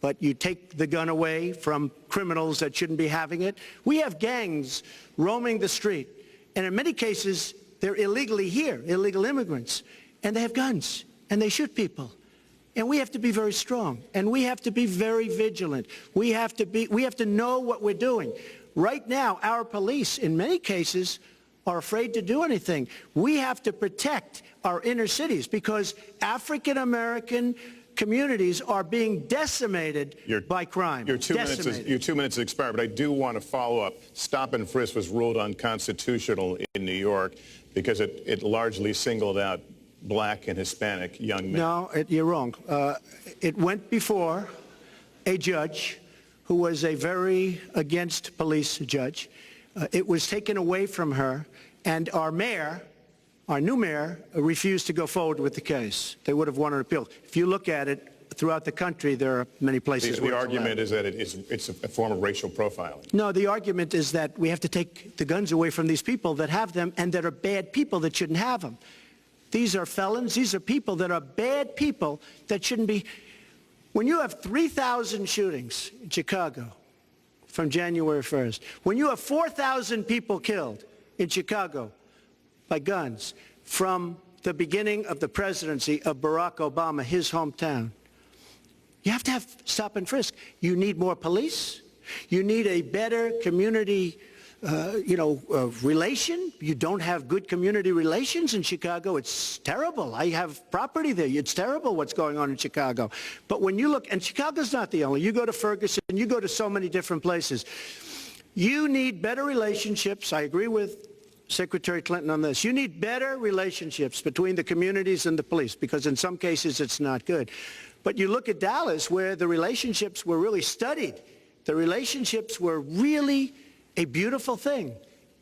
but you take the gun away from criminals that shouldn't be having it. We have gangs roaming the street, and in many cases, they're illegally here, illegal immigrants, and they have guns, and they shoot people. And we have to be very strong, and we have to be very vigilant. We have to know what we're doing. Right now, our police, in many cases, are afraid to do anything. We have to protect our inner cities because African-American communities are being decimated by crime. Your 2 minutes expired, but I do want to follow up. Stop and frisk was ruled unconstitutional in New York because it largely singled out black and Hispanic young men. No, you're wrong. It went before a judge who was a very against police judge. It was taken away from her, and our mayor, our new mayor, refused to go forward with the case. They would have won an appeal. If you look at it throughout the country, there are many places where the argument is that it's a form of racial profiling. No, the argument is that we have to take the guns away from these people that have them and that are bad people that shouldn't have them. These are felons. These are people that are bad people that shouldn't be. When you have 3,000 shootings in Chicago from January 1st, when you have 4,000 people killed in Chicago by guns from the beginning of the presidency of Barack Obama, his hometown, you have to have stop and frisk. You need more police. You need a better community relation. You don't have good community relations in Chicago. It's terrible. I have property there. It's terrible what's going on in Chicago. But when you look, and Chicago's not the only, you go to Ferguson, you go to so many different places. You need better relationships. I agree with Secretary Clinton on this. You need better relationships between the communities and the police because in some cases it's not good. But you look at Dallas where the relationships were really studied. The relationships were really a beautiful thing.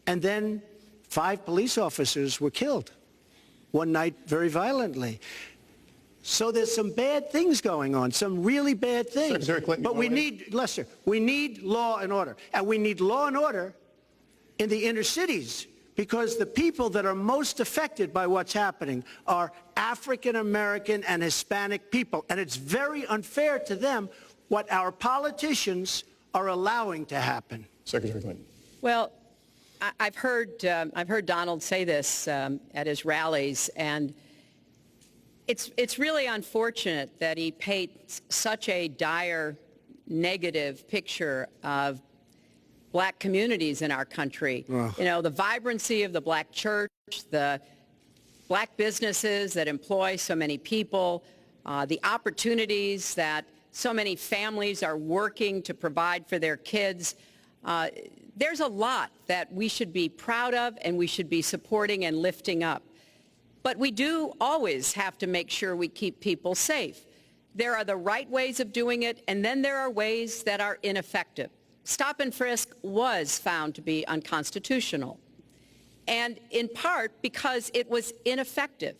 And then 5 police officers were killed one night very violently. So there's some bad things going on, some really bad things. Secretary Clinton, but we need, Lester, we need law and order. And we need law and order in the inner cities because the people that are most affected by what's happening are African American and Hispanic people. And it's very unfair to them what our politicians are allowing to happen. Secretary Clinton. Well, I've heard Donald say this at his rallies, and it's really unfortunate that he paints such a dire, negative picture of black communities in our country. Oh. You know, the vibrancy of the black church, the black businesses that employ so many people, the opportunities that so many families are working to provide for their kids. There's a lot that we should be proud of and we should be supporting and lifting up. But we do always have to make sure we keep people safe. There are the right ways of doing it, and then there are ways that are ineffective. Stop and frisk was found to be unconstitutional, and in part because it was ineffective.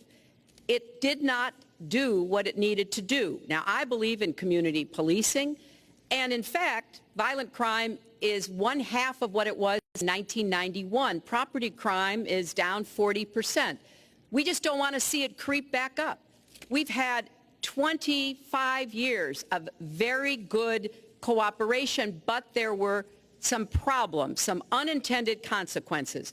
It did not do what it needed to do. Now, I believe in community policing, and in fact, violent crime is 1/2 of what it was in 1991. Property crime is down 40%. We just don't want to see it creep back up. We've had 25 years of very good cooperation, but there were some problems, some unintended consequences.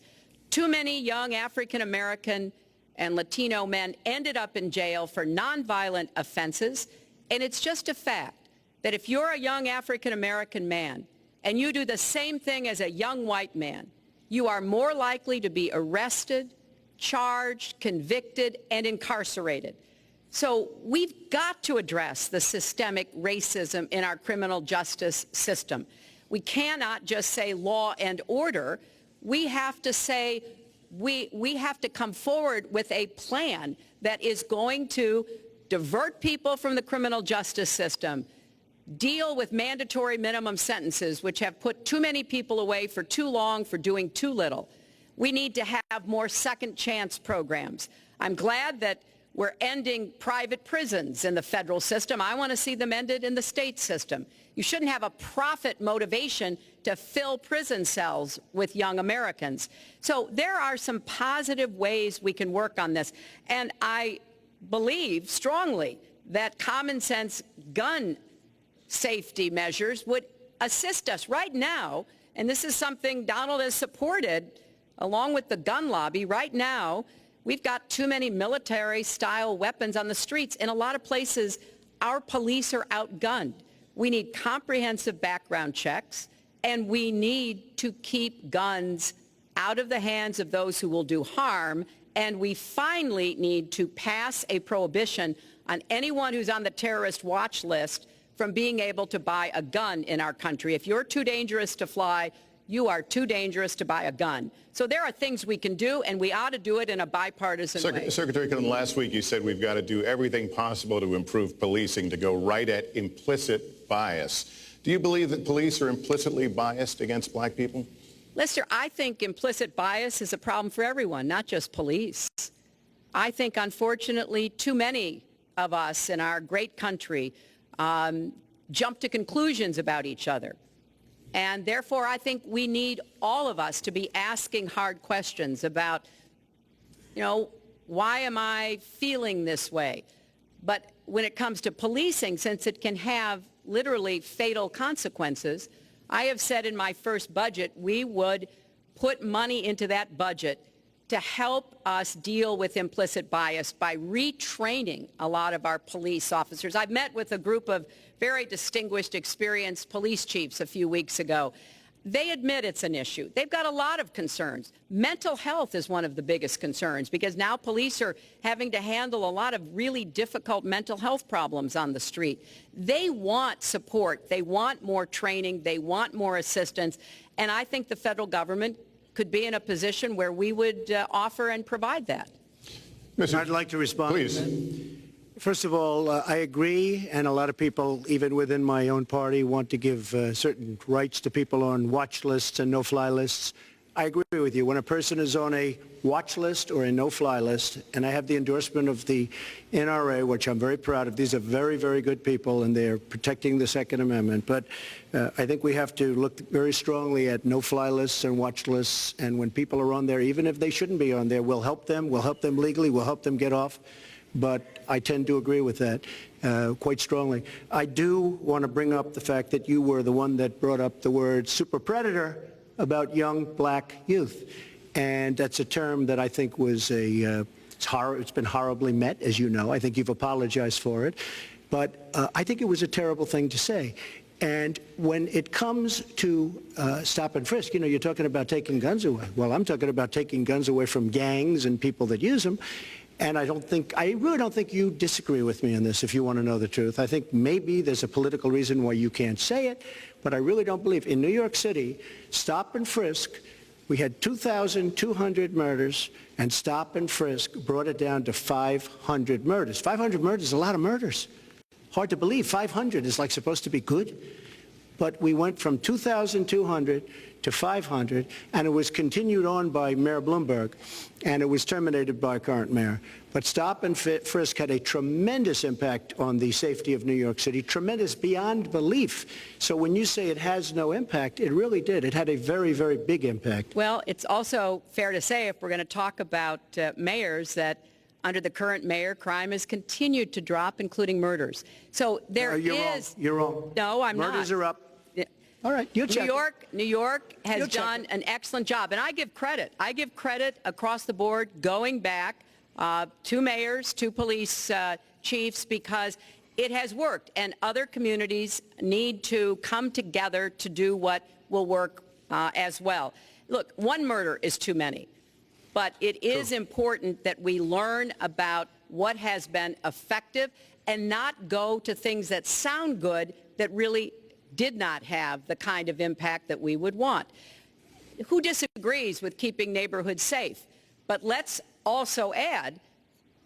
Too many young African American and Latino men ended up in jail for nonviolent offenses, and it's just a fact that if you're a young African American man and you do the same thing as a young white man, you are more likely to be arrested, charged, convicted, and incarcerated. So we've got to address the systemic racism in our criminal justice system. We cannot just say law and order. We have to say we have to come forward with a plan that is going to divert people from the criminal justice system, deal with mandatory minimum sentences, which have put too many people away for too long for doing too little. We need to have more second chance programs. I'm glad that we're ending private prisons in the federal system. I want to see them ended in the state system. You shouldn't have a profit motivation to fill prison cells with young Americans. So there are some positive ways we can work on this. And I believe strongly that common sense gun safety measures would assist us right now, and this is something Donald has supported along with the gun lobby. Right now, we've got too many military-style weapons on the streets. In a lot of places, our police are outgunned. We need comprehensive background checks, and we need to keep guns out of the hands of those who will do harm, and we finally need to pass a prohibition on anyone who's on the terrorist watch list from being able to buy a gun in our country. If you're too dangerous to fly, you are too dangerous to buy a gun. So there are things we can do, and we ought to do it in a bipartisan way. Secretary Clinton, last week you said we've got to do everything possible to improve policing, to go right at implicit bias. Do you believe that police are implicitly biased against black people? Lester, I think implicit bias is a problem for everyone, not just police. I think, unfortunately, too many of us in our great country jump to conclusions about each other. And therefore, I think we need all of us to be asking hard questions about, why am I feeling this way? But when it comes to policing, since it can have literally fatal consequences, I have said in my first budget we would put money into that budget to help us deal with implicit bias by retraining a lot of our police officers. I met with a group of very distinguished, experienced police chiefs a few weeks ago. They admit it's an issue. They've got a lot of concerns. Mental health is one of the biggest concerns because now police are having to handle a lot of really difficult mental health problems on the street. They want support. They want more training. They want more assistance. And I think the federal government could be in a position where we would offer and provide that. I'd like to respond. Please. First of all, I agree, and a lot of people, even within my own party, want to give certain rights to people on watch lists and no-fly lists. I agree with you. When a person is on a watch list or a no-fly list, and I have the endorsement of the NRA, which I'm very proud of, these are very, very good people, and they're protecting the Second Amendment. But I think we have to look very strongly at no-fly lists and watch lists, and when people are on there, even if they shouldn't be on there, we'll help them legally, we'll help them get off. But I tend to agree with that quite strongly. I do want to bring up the fact that you were the one that brought up the word super predator about young black youth. And that's a term that I think was it's been horribly met, as you know. I think you've apologized for it. But I think it was a terrible thing to say. And when it comes to stop and frisk, you're talking about taking guns away. Well, I'm talking about taking guns away from gangs and people that use them. And I really don't think you disagree with me on this, if you want to know the truth. I think maybe there's a political reason why you can't say it, but I really don't believe. In New York City, stop and frisk, we had 2,200 murders, and stop and frisk brought it down to 500 murders. 500 murders is a lot of murders. Hard to believe. 500 is like supposed to be good. But we went from 2,200 to 500, and it was continued on by Mayor Bloomberg, and it was terminated by current mayor. But stop and frisk had a tremendous impact on the safety of New York City, tremendous beyond belief. So when you say it has no impact, it really did. It had a very, very big impact. Well, it's also fair to say, if we're going to talk about mayors, that under the current mayor, crime has continued to drop, including murders. So there is... You're wrong. No, I'm not. Murders are up. All right, you check. New York has done an excellent job, and I give credit. I give credit across the board, going back to mayors, to police chiefs, because it has worked, and other communities need to come together to do what will work as well. Look, one murder is too many, but it is important that we learn about what has been effective and not go to things that sound good that really did not have the kind of impact that we would want. Who disagrees with keeping neighborhoods safe? But let's also add,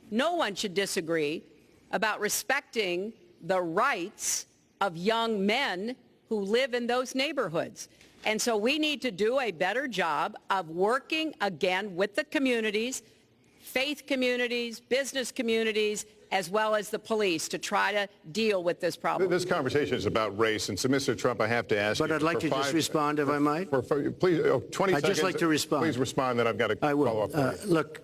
no one should disagree about respecting the rights of young men who live in those neighborhoods. And so we need to do a better job of working again with the communities, faith communities, business communities, as well as the police, to try to deal with this problem. This conversation is about race, and so, Mr. Trump, I have to ask you... But I'd like to just respond, if I might. Please, 20 seconds. I'd just like to respond. Please respond, then I've got to follow up. Look,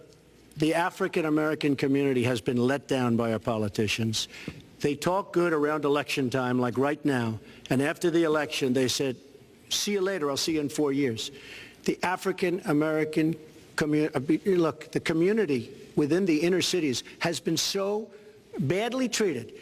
the African-American community has been let down by our politicians. They talk good around election time, like right now, and after the election, they said, see you later, I'll see you in 4 years. The African-American community, look, the community within the inner cities has been so badly treated.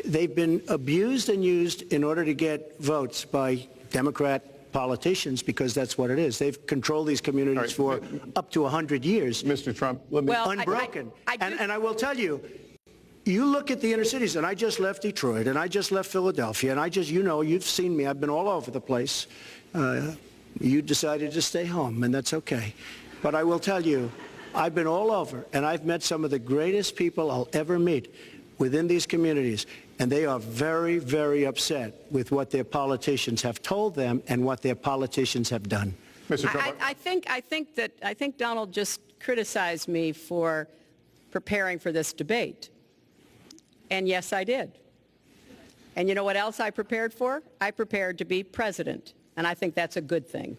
They've been abused and used in order to get votes by Democrat politicians, because that's what it is. They've controlled these communities for up to 100 years. Mr. Trump, let me... Well, Unbroken. And I will tell you, you look at the inner cities, and I just left Detroit, and I just left Philadelphia, and you know, you've seen me. I've been all over the place. You decided to stay home, and that's okay. But I will tell you, I've been all over, and I've met some of the greatest people I'll ever meet within these communities, and they are very, very upset with what their politicians have told them and what their politicians have done. Mr. Trump, I think Donald just criticized me for preparing for this debate. And yes, I did. And you know what else I prepared for? I prepared to be president. And I think that's a good thing.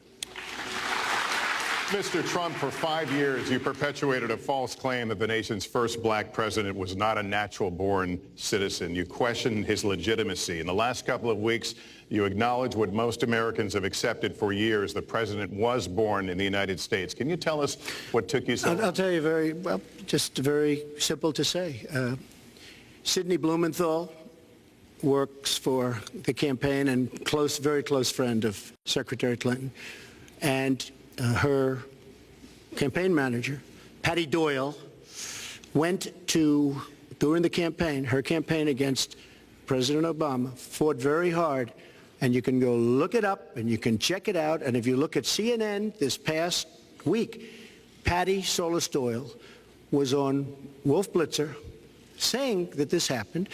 Mr. Trump, for 5 years, you perpetuated a false claim that the nation's first black president was not a natural-born citizen. You questioned his legitimacy. In the last couple of weeks, you acknowledged what most Americans have accepted for years: the president was born in the United States. Can you tell us what took you so long? I'll tell you just very simple to say. Sidney Blumenthal works for the campaign and very close friend of Secretary Clinton. And her campaign manager, Patty Doyle, went to, during the campaign, her campaign against President Obama, fought very hard, and you can go look it up and you can check it out. And if you look at CNN this past week, Patty Solis Doyle was on Wolf Blitzer saying that this happened.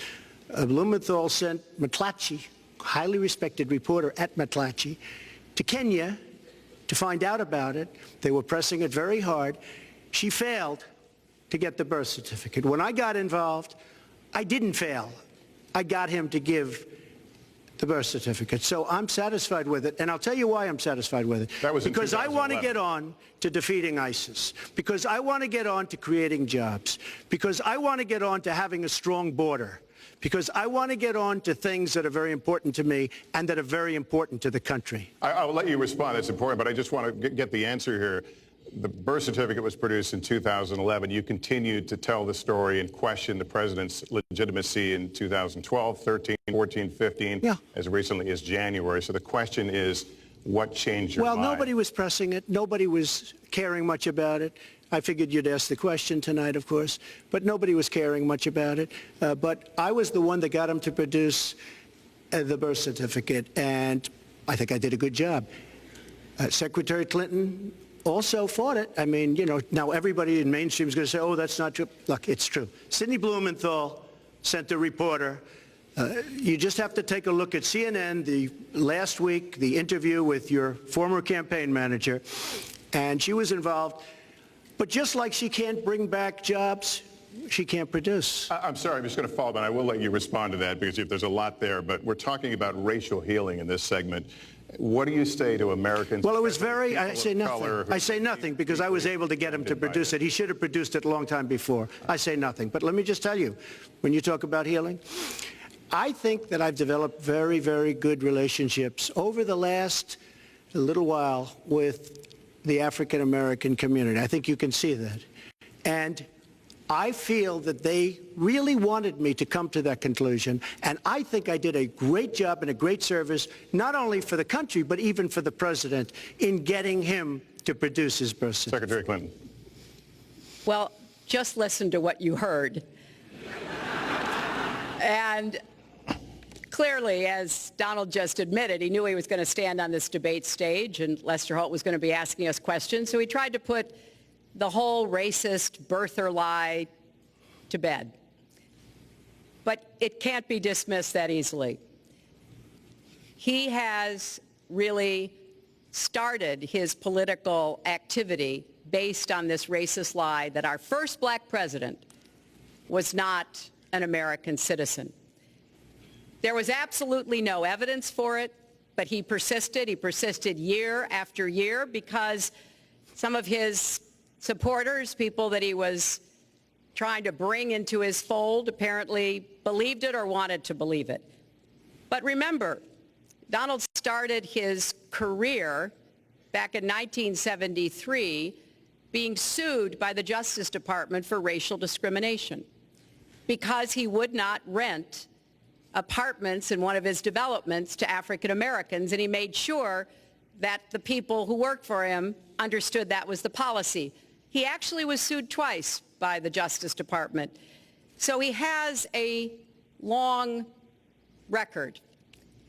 Blumenthal sent McClatchy, highly respected reporter at McClatchy, to Kenya to find out about it. They were pressing it very hard. She failed to get the birth certificate. When I got involved, I didn't fail. I got him to give the birth certificate. So I'm satisfied with it, and I'll tell you why I'm satisfied with it. That was because I want to get on to defeating ISIS, because I want to get on to creating jobs, because I want to get on to having a strong border, because I want to get on to things that are very important to me and that are very important to the country. I'll let you respond. That's important, but I just want to get the answer here. The birth certificate was produced in 2011. You continued to tell the story and question the president's legitimacy in 2012, 13, 14, 15, as recently as January. So the question is, what changed your mind? Well, nobody was pressing it. Nobody was caring much about it. I figured you'd ask the question tonight, of course, but nobody was caring much about it. But I was the one that got him to produce the birth certificate, and I think I did a good job. Secretary Clinton also fought it. I mean, you know, now everybody in mainstream is going to say, oh, that's not true. Look, it's true. Sidney Blumenthal sent a reporter. You just have to take a look at CNN last week, the interview with your former campaign manager, and she was involved. But just like she can't bring back jobs, she can't produce. I'm sorry, I'm just going to follow up, and I will let you respond to that because there's a lot there. But we're talking about racial healing in this segment. What do you say to Americans? Well, it was I say nothing. I say nothing because I was able to get him to produce it. He should have produced it a long time before. I say nothing. But let me just tell you, when you talk about healing, I think that I've developed very, very good relationships over the last little while with the African-American community. I think you can see that. And I feel that they really wanted me to come to that conclusion, and I think I did a great job and a great service, not only for the country, but even for the president, in getting him to produce his birth certificate. Secretary Clinton. Well, just listen to what you heard. And clearly, as Donald just admitted, he knew he was going to stand on this debate stage and Lester Holt was going to be asking us questions, so he tried to put the whole racist birther lie to bed. But it can't be dismissed that easily. He has really started his political activity based on this racist lie that our first black president was not an American citizen. There was absolutely no evidence for it, but he persisted. He persisted year after year because some of his supporters, people that he was trying to bring into his fold apparently believed it or wanted to believe it. But remember, Donald started his career back in 1973 being sued by the Justice Department for racial discrimination because he would not rent apartments in one of his developments to African Americans, and he made sure that the people who worked for him understood that was the policy. He actually was sued twice by the Justice Department. So he has a long record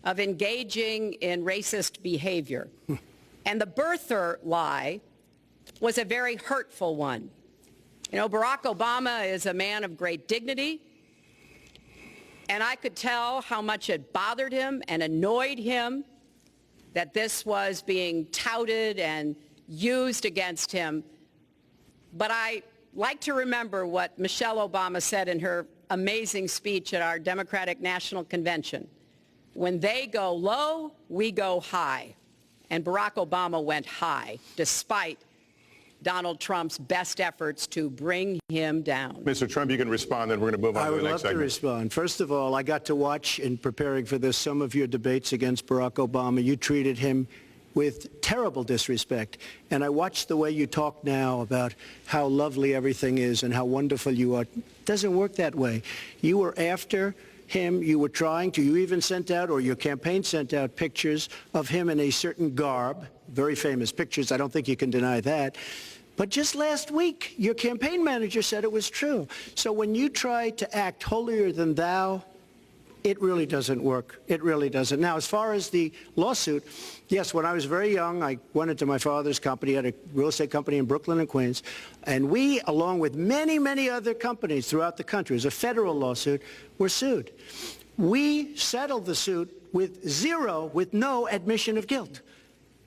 of engaging in racist behavior. And the birther lie was a very hurtful one. You know, Barack Obama is a man of great dignity, and I could tell how much it bothered him and annoyed him that this was being touted and used against him. But I like to remember what Michelle Obama said in her amazing speech at our Democratic National Convention. When they go low, we go high. And Barack Obama went high, despite Donald Trump's best efforts to bring him down. Mr. Trump, you can respond, then we're going to move on to the next segment. I would love to respond. First of all, I got to watch, in preparing for this, some of your debates against Barack Obama. You treated him with terrible disrespect. And I watched the way you talk now about how lovely everything is and how wonderful you are. It doesn't work that way. You were after him. You were trying to. You even sent out, or your campaign sent out, pictures of him in a certain garb, very famous pictures. I don't think you can deny that. But just last week, your campaign manager said it was true. So when you try to act holier than thou, it really doesn't work. It really doesn't. Now, as far as the lawsuit, yes, when I was very young, I went into my father's company, had a real estate company in Brooklyn and Queens, and we, along with many, many other companies throughout the country, it was a federal lawsuit, were sued. We settled the suit with no admission of guilt.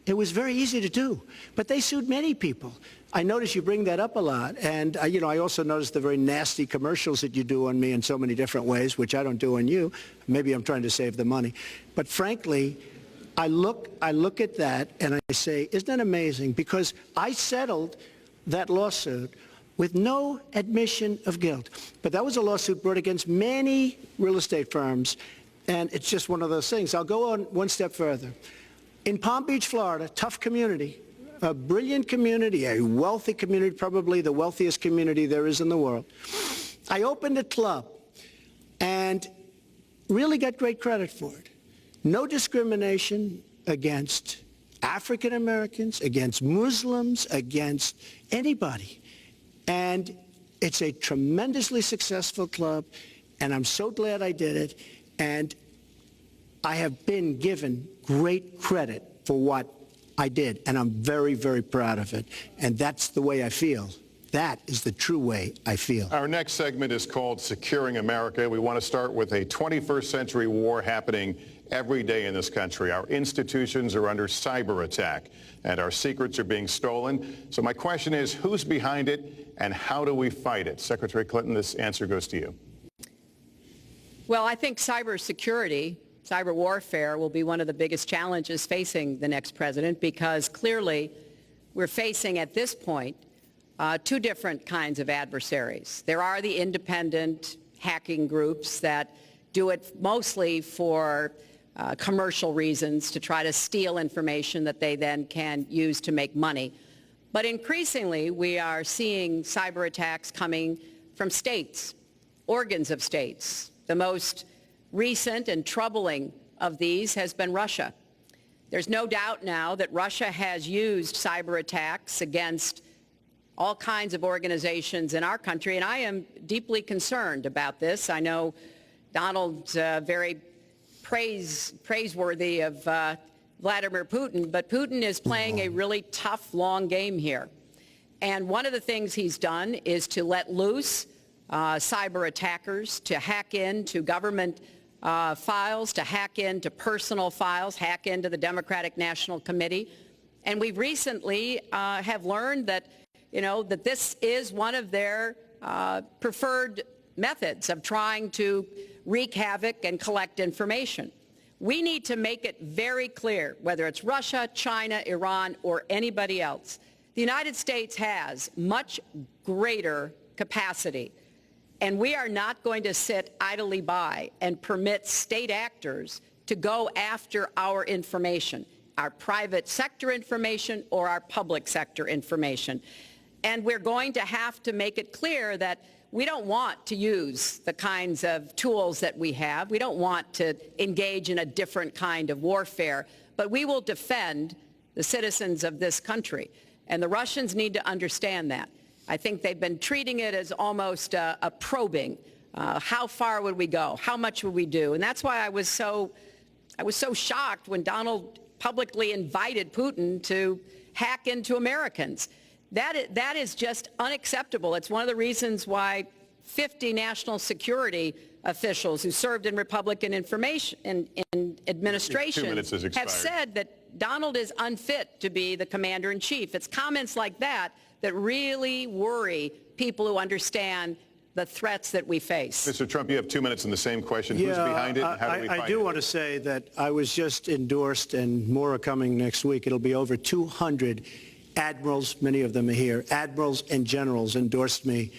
It was very easy to do, but they sued many people. I notice you bring that up a lot, and I also notice the very nasty commercials that you do on me in so many different ways, which I don't do on you. Maybe I'm trying to save the money. But frankly, I look at that and I say, isn't that amazing? Because I settled that lawsuit with no admission of guilt. But that was a lawsuit brought against many real estate firms, and it's just one of those things. I'll go on one step further. In Palm Beach, Florida, tough community, a brilliant community, a wealthy community, probably the wealthiest community there is in the world. I opened a club and really got great credit for it. No discrimination against African Americans, against Muslims, against anybody. And it's a tremendously successful club, and I'm so glad I did it. And I have been given great credit for what I did, and I'm very, very proud of it. And that's the way I feel. That is the true way I feel. Our next segment is called Securing America. We want to start with a 21st century war happening every day in this country. Our institutions are under cyber attack, and our secrets are being stolen. So my question is, who's behind it, and how do we fight it? Secretary Clinton, this answer goes to you. Well, I think cybersecurity, cyber warfare will be one of the biggest challenges facing the next president, because clearly we're facing at this point two different kinds of adversaries. There are the independent hacking groups that do it mostly for commercial reasons, to try to steal information that they then can use to make money. But increasingly, we are seeing cyber attacks coming from states, organs of states. The most recent and troubling of these has been Russia. There's no doubt now that Russia has used cyber attacks against all kinds of organizations in our country, and I am deeply concerned about this. I know Donald's very praiseworthy of Vladimir Putin, but Putin is playing a really tough, long game here. And one of the things he's done is to let loose cyber attackers to hack into government files, to hack into personal files, hack into the Democratic National Committee. And we recently have learned that, that this is one of their preferred methods of trying to wreak havoc and collect information. We need to make it very clear, whether it's Russia, China, Iran, or anybody else, the United States has much greater capacity And we are not going to sit idly by and permit state actors to go after our information, our private sector information or our public sector information. And we're going to have to make it clear that we don't want to use the kinds of tools that we have. We don't want to engage in a different kind of warfare, but we will defend the citizens of this country. And the Russians need to understand that. I think they've been treating it as almost a probing. How far would we go? How much would we do? And that's why I was so shocked when Donald publicly invited Putin to hack into Americans. That is just unacceptable. It's one of the reasons why 50 national security officials who served in Republican administration 2 minutes has expired. have said that Donald is unfit to be the commander-in-chief. It's comments like that that really worry people who understand the threats that we face. Mr. Trump, you have 2 minutes in the same question. Who's behind it and how do we find it? I do want to say that I was just endorsed, and more are coming next week. It'll be over 200 admirals, many of them are here, admirals and generals endorsed me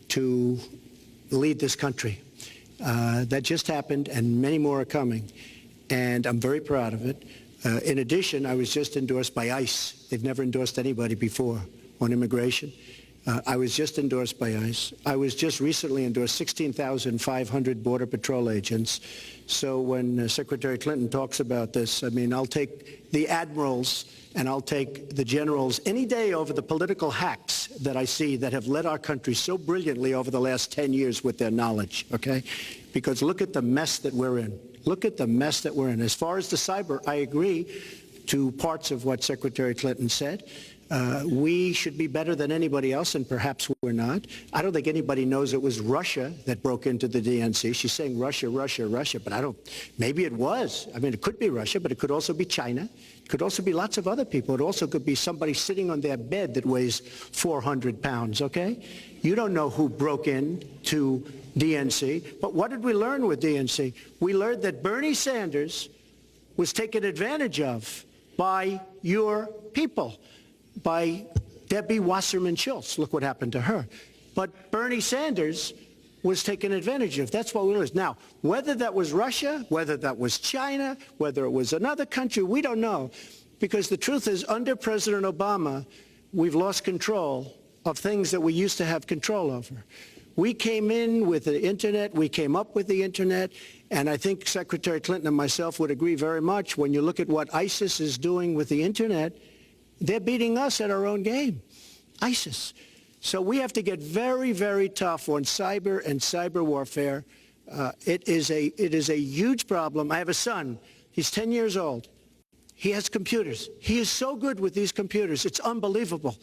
to lead this country. That just happened, and many more are coming, and I'm very proud of it. In addition, I was just endorsed by ICE. They've never endorsed anybody before on immigration. I was just endorsed by ICE. I was just recently endorsed 16,500 Border Patrol agents. So when Secretary Clinton talks about this, I mean, I'll take the admirals and I'll take the generals any day over the political hacks that I see that have led our country so brilliantly over the last 10 years with their knowledge, okay? Because look at the mess that we're in. Look at the mess that we're in. As far as the cyber, I agree to parts of what Secretary Clinton said. We should be better than anybody else, and perhaps we're not. I don't think anybody knows it was Russia that broke into the DNC. She's saying Russia, Russia, Russia, but maybe it was. I mean, it could be Russia, but it could also be China. It could also be lots of other people. It also could be somebody sitting on their bed that weighs 400 pounds, okay? You don't know who broke in to DNC, but what did we learn with DNC? We learned that Bernie Sanders was taken advantage of by your people, by Debbie Wasserman Schultz. Look what happened to her. But Bernie Sanders was taken advantage of. That's what we learned. Now, whether that was Russia, whether that was China, whether it was another country, we don't know. Because the truth is, under President Obama, we've lost control of things that we used to have control over. We came in with the Internet, we came up with the Internet, and I think Secretary Clinton and myself would agree very much. When you look at what ISIS is doing with the Internet, they're beating us at our own game, ISIS. So we have to get very, very tough on cyber and cyber warfare. It is a huge problem. I have a son. He's 10 years old. He has computers. He is so good with these computers. It's unbelievable.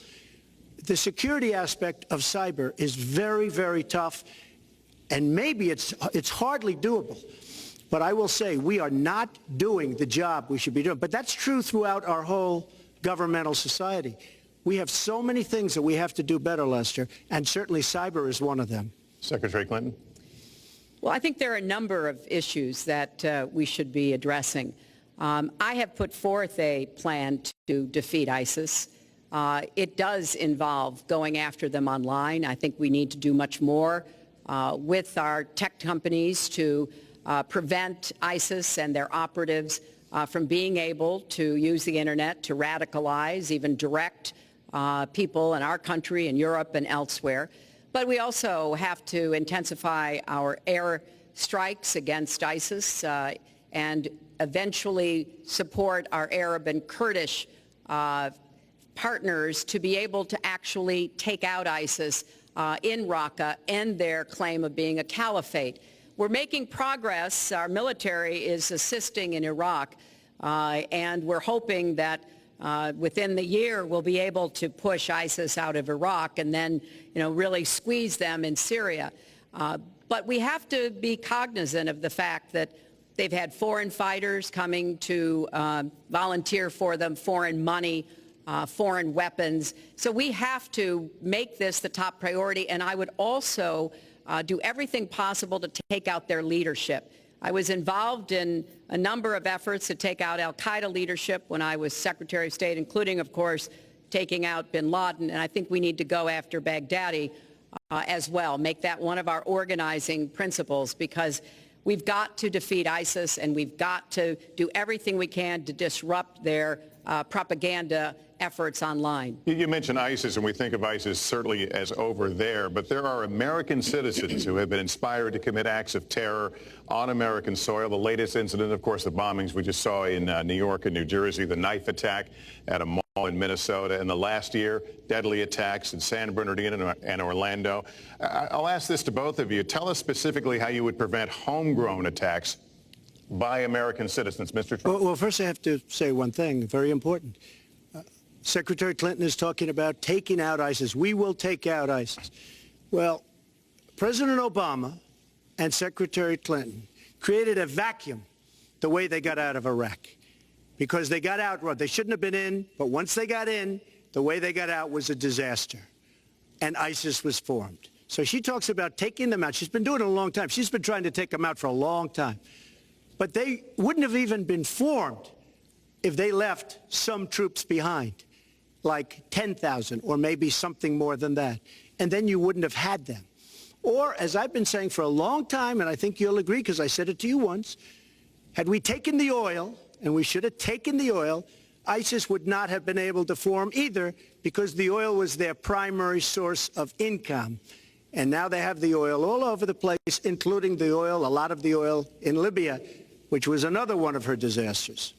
The security aspect of cyber is very, very tough, and maybe it's hardly doable. But I will say we are not doing the job we should be doing. But that's true throughout our whole governmental society. We have so many things that we have to do better, Lester, and certainly cyber is one of them. Secretary Clinton. Well, I think there are a number of issues that we should be addressing. I have put forth a plan to defeat ISIS. It does involve going after them online. I think we need to do much more with our tech companies to prevent ISIS and their operatives from being able to use the Internet to radicalize, even direct people in our country and Europe and elsewhere. But we also have to intensify our air strikes against ISIS and eventually support our Arab and Kurdish partners to be able to actually take out ISIS in Raqqa and their claim of being a caliphate. We're making progress. Our military is assisting in Iraq, and we're hoping that within the year we'll be able to push ISIS out of Iraq and then, really squeeze them in Syria. But we have to be cognizant of the fact that they've had foreign fighters coming to volunteer for them, foreign money, foreign weapons. So we have to make this the top priority, and I would also do everything possible to take out their leadership. I was involved in a number of efforts to take out al-Qaeda leadership when I was Secretary of State, including, of course, taking out bin Laden, and I think we need to go after Baghdadi as well, make that one of our organizing principles, because we've got to defeat ISIS, and we've got to do everything we can to disrupt their propaganda efforts online. You mentioned ISIS, and we think of ISIS certainly as over there, but there are American citizens who have been inspired to commit acts of terror on American soil. The latest incident, of course, the bombings we just saw in New York and New Jersey, the knife attack at a mall in Minnesota, and the last year, deadly attacks in San Bernardino and Orlando. I'll ask this to both of you. Tell us specifically how you would prevent homegrown attacks by American citizens, Mr. Trump. Well, first I have to say one thing, very important. Secretary Clinton is talking about taking out ISIS. We will take out ISIS. Well, President Obama and Secretary Clinton created a vacuum the way they got out of Iraq, because they got out, they shouldn't have been in, but once they got in, the way they got out was a disaster, and ISIS was formed. So she talks about taking them out. She's been doing it a long time. She's been trying to take them out for a long time. But they wouldn't have even been formed if they left some troops behind, like 10,000 or maybe something more than that. And then you wouldn't have had them. Or, as I've been saying for a long time, and I think you'll agree because I said it to you once, had we taken the oil, and we should have taken the oil, ISIS would not have been able to form either, because the oil was their primary source of income. And now they have the oil all over the place, including the oil, a lot of the oil in Libya, which was another one of her disasters.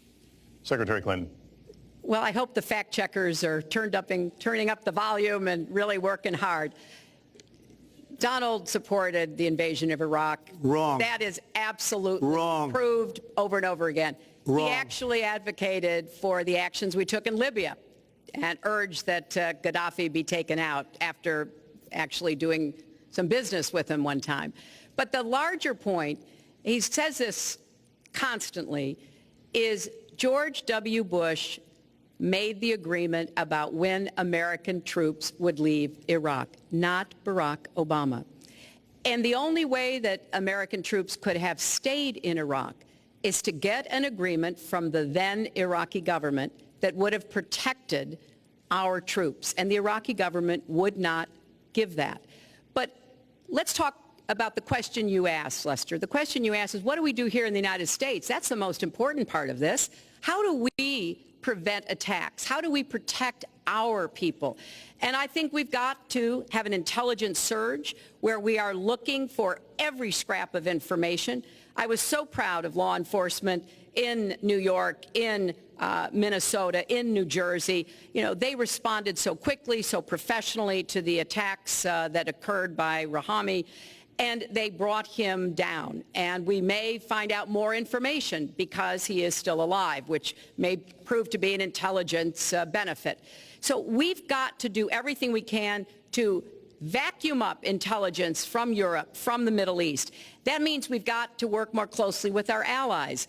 Secretary Clinton. Well, I hope the fact checkers are turning up the volume and really working hard. Donald supported the invasion of Iraq. Wrong. That is absolutely wrong. Proved over and over again. Wrong. He actually advocated for the actions we took in Libya and urged that Gaddafi be taken out after actually doing some business with him one time. But the larger point, he says this constantly, is George W. Bush made the agreement about when American troops would leave Iraq, not Barack Obama. And the only way that American troops could have stayed in Iraq is to get an agreement from the then Iraqi government that would have protected our troops. And the Iraqi government would not give that. But let's talk about the question you asked, Lester. The question you asked is, what do we do here in the United States? That's the most important part of this. How do we prevent attacks? How do we protect our people? And I think we've got to have an intelligence surge where we are looking for every scrap of information. I was so proud of law enforcement in New York, in Minnesota, in New Jersey. You know, they responded so quickly, so professionally to the attacks that occurred by Rahami, and they brought him down. And we may find out more information because he is still alive, which may prove to be an intelligence benefit. So we've got to do everything we can to vacuum up intelligence from Europe, from the Middle East. That means we've got to work more closely with our allies.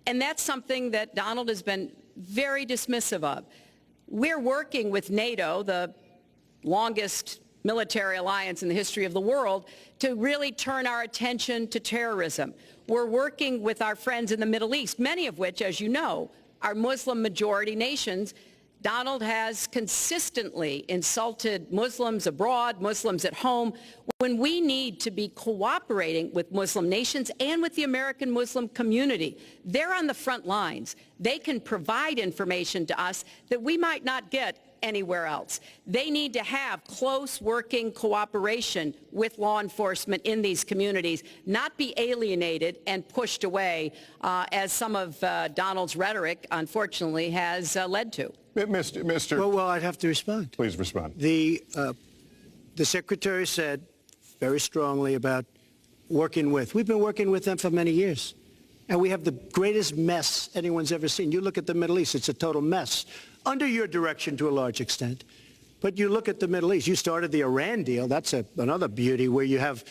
And that's something that Donald has been very dismissive of. We're working with NATO, the longest military alliance in the history of the world, to really turn our attention to terrorism. We're working with our friends in the Middle East, many of which, as you know, are Muslim-majority nations. Donald has consistently insulted Muslims abroad, Muslims at home, when we need to be cooperating with Muslim nations and with the American Muslim community. They're on the front lines. They can provide information to us that we might not get anywhere else. They need to have close working cooperation with law enforcement in these communities, not be alienated and pushed away, as some of Donald's rhetoric, unfortunately, has led to. Mr. Well, I'd have to respond. Please respond. The Secretary said very strongly about working with. We've been working with them for many years. And we have the greatest mess anyone's ever seen. You look at the Middle East, it's a total mess. Under your direction to a large extent. But you look at the Middle East. You started the Iran deal. That's another beauty, where you have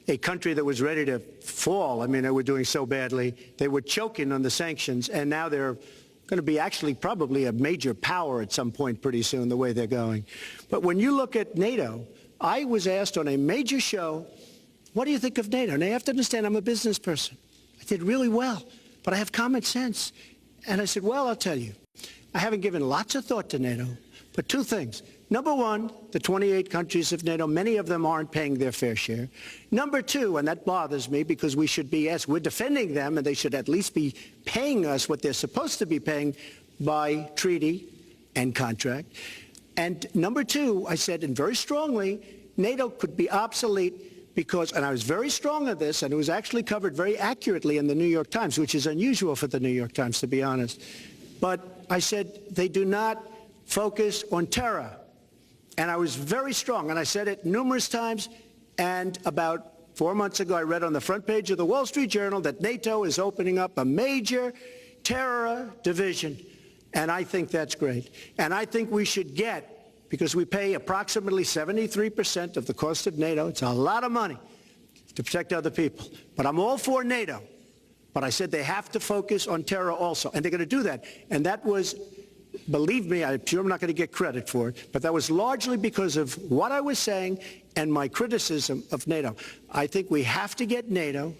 a country that was ready to fall. I mean, they were doing so badly. They were choking on the sanctions, and now they're going to be actually probably a major power at some point pretty soon, the way they're going. But when you look at NATO, I was asked on a major show, what do you think of NATO? And you have to understand, I'm a business person. I did really well, but I have common sense. And I said, well, I'll tell you. I haven't given lots of thought to NATO, but two things. Number one, the 28 countries of NATO, many of them aren't paying their fair share. Number two, and that bothers me because we should be, yes, we're defending them and they should at least be paying us what they're supposed to be paying by treaty and contract. And number two, I said, and very strongly, NATO could be obsolete because, and I was very strong on this, and it was actually covered very accurately in the New York Times, which is unusual for the New York Times, to be honest. But I said they do not focus on terror. And I was very strong, and I said it numerous times, and about 4 months ago I read on the front page of the Wall Street Journal that NATO is opening up a major terror division, and I think that's great. And I think we should get, because we pay approximately 73% of the cost of NATO, it's a lot of money to protect other people, but I'm all for NATO. But I said they have to focus on terror also, and they're going to do that. And that was, believe me, I'm sure I'm not going to get credit for it, but that was largely because of what I was saying and my criticism of NATO. I think we have to get NATO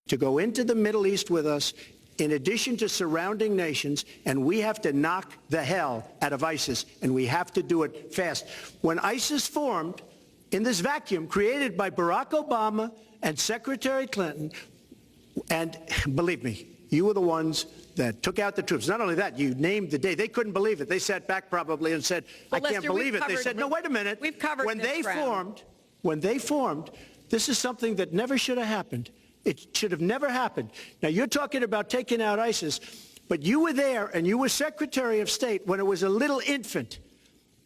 to go into the Middle East with us in addition to surrounding nations, and we have to knock the hell out of ISIS, and we have to do it fast. When ISIS formed in this vacuum created by Barack Obama and Secretary Clinton, and believe me, you were the ones that took out the troops. Not only that, you named the day. They couldn't believe it. They sat back probably and said, I can't believe it. They said, no, wait a minute. We've covered when they formed, this is something that never should have happened. It should have never happened. Now, you're talking about taking out ISIS, but you were there and you were Secretary of State when it was a little infant.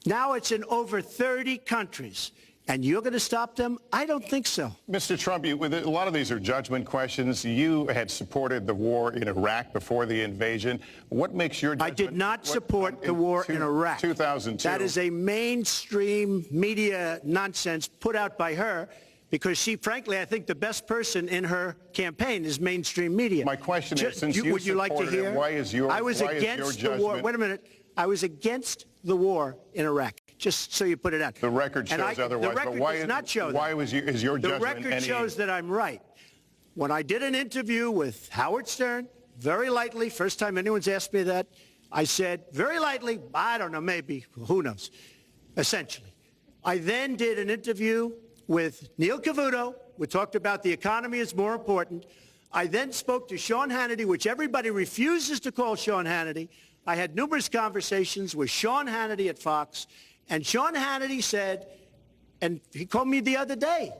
Now it's in over 30 countries. And you're going to stop them? I don't think so. Mr. Trump, a lot of these are judgment questions. You had supported the war in Iraq before the invasion. What makes your judgment? I did not support the war in Iraq. 2002. That is a mainstream media nonsense put out by her because she, frankly, I think the best person in her campaign is mainstream media. My question is, since you would you like to hear? Why is your war. Wait a minute. I was against the war in Iraq. Just so you put it out. The record shows otherwise. The record does not show that. Why is your judgment The record shows that I'm right. When I did an interview with Howard Stern, very lightly, first time anyone's asked me that, I said, very lightly, I don't know, maybe, who knows, essentially. I then did an interview with Neil Cavuto. We talked about the economy is more important. I then spoke to Sean Hannity, which everybody refuses to call Sean Hannity. I had numerous conversations with Sean Hannity at Fox. And Sean Hannity said, and he called me the other day,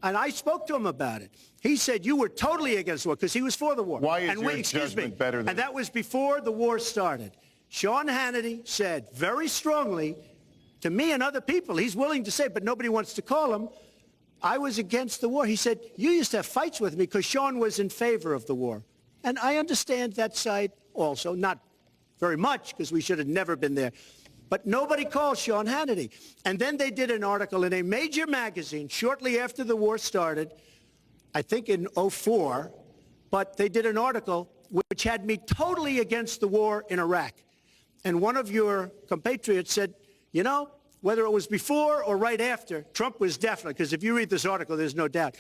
and I spoke to him about it. He said, you were totally against the war, because he was for the war. Why is your judgment better than... And that was before the war started. Sean Hannity said very strongly to me and other people, he's willing to say, but nobody wants to call him, I was against the war. He said, you used to have fights with me because Sean was in favor of the war. And I understand that side also, not very much, because we should have never been there. But nobody called Sean Hannity. And then they did an article in a major magazine shortly after the war started, I think in 2004, but they did an article which had me totally against the war in Iraq. And one of your compatriots said, you know, whether it was before or right after, Trump was definitely, because if you read this article, there's no doubt.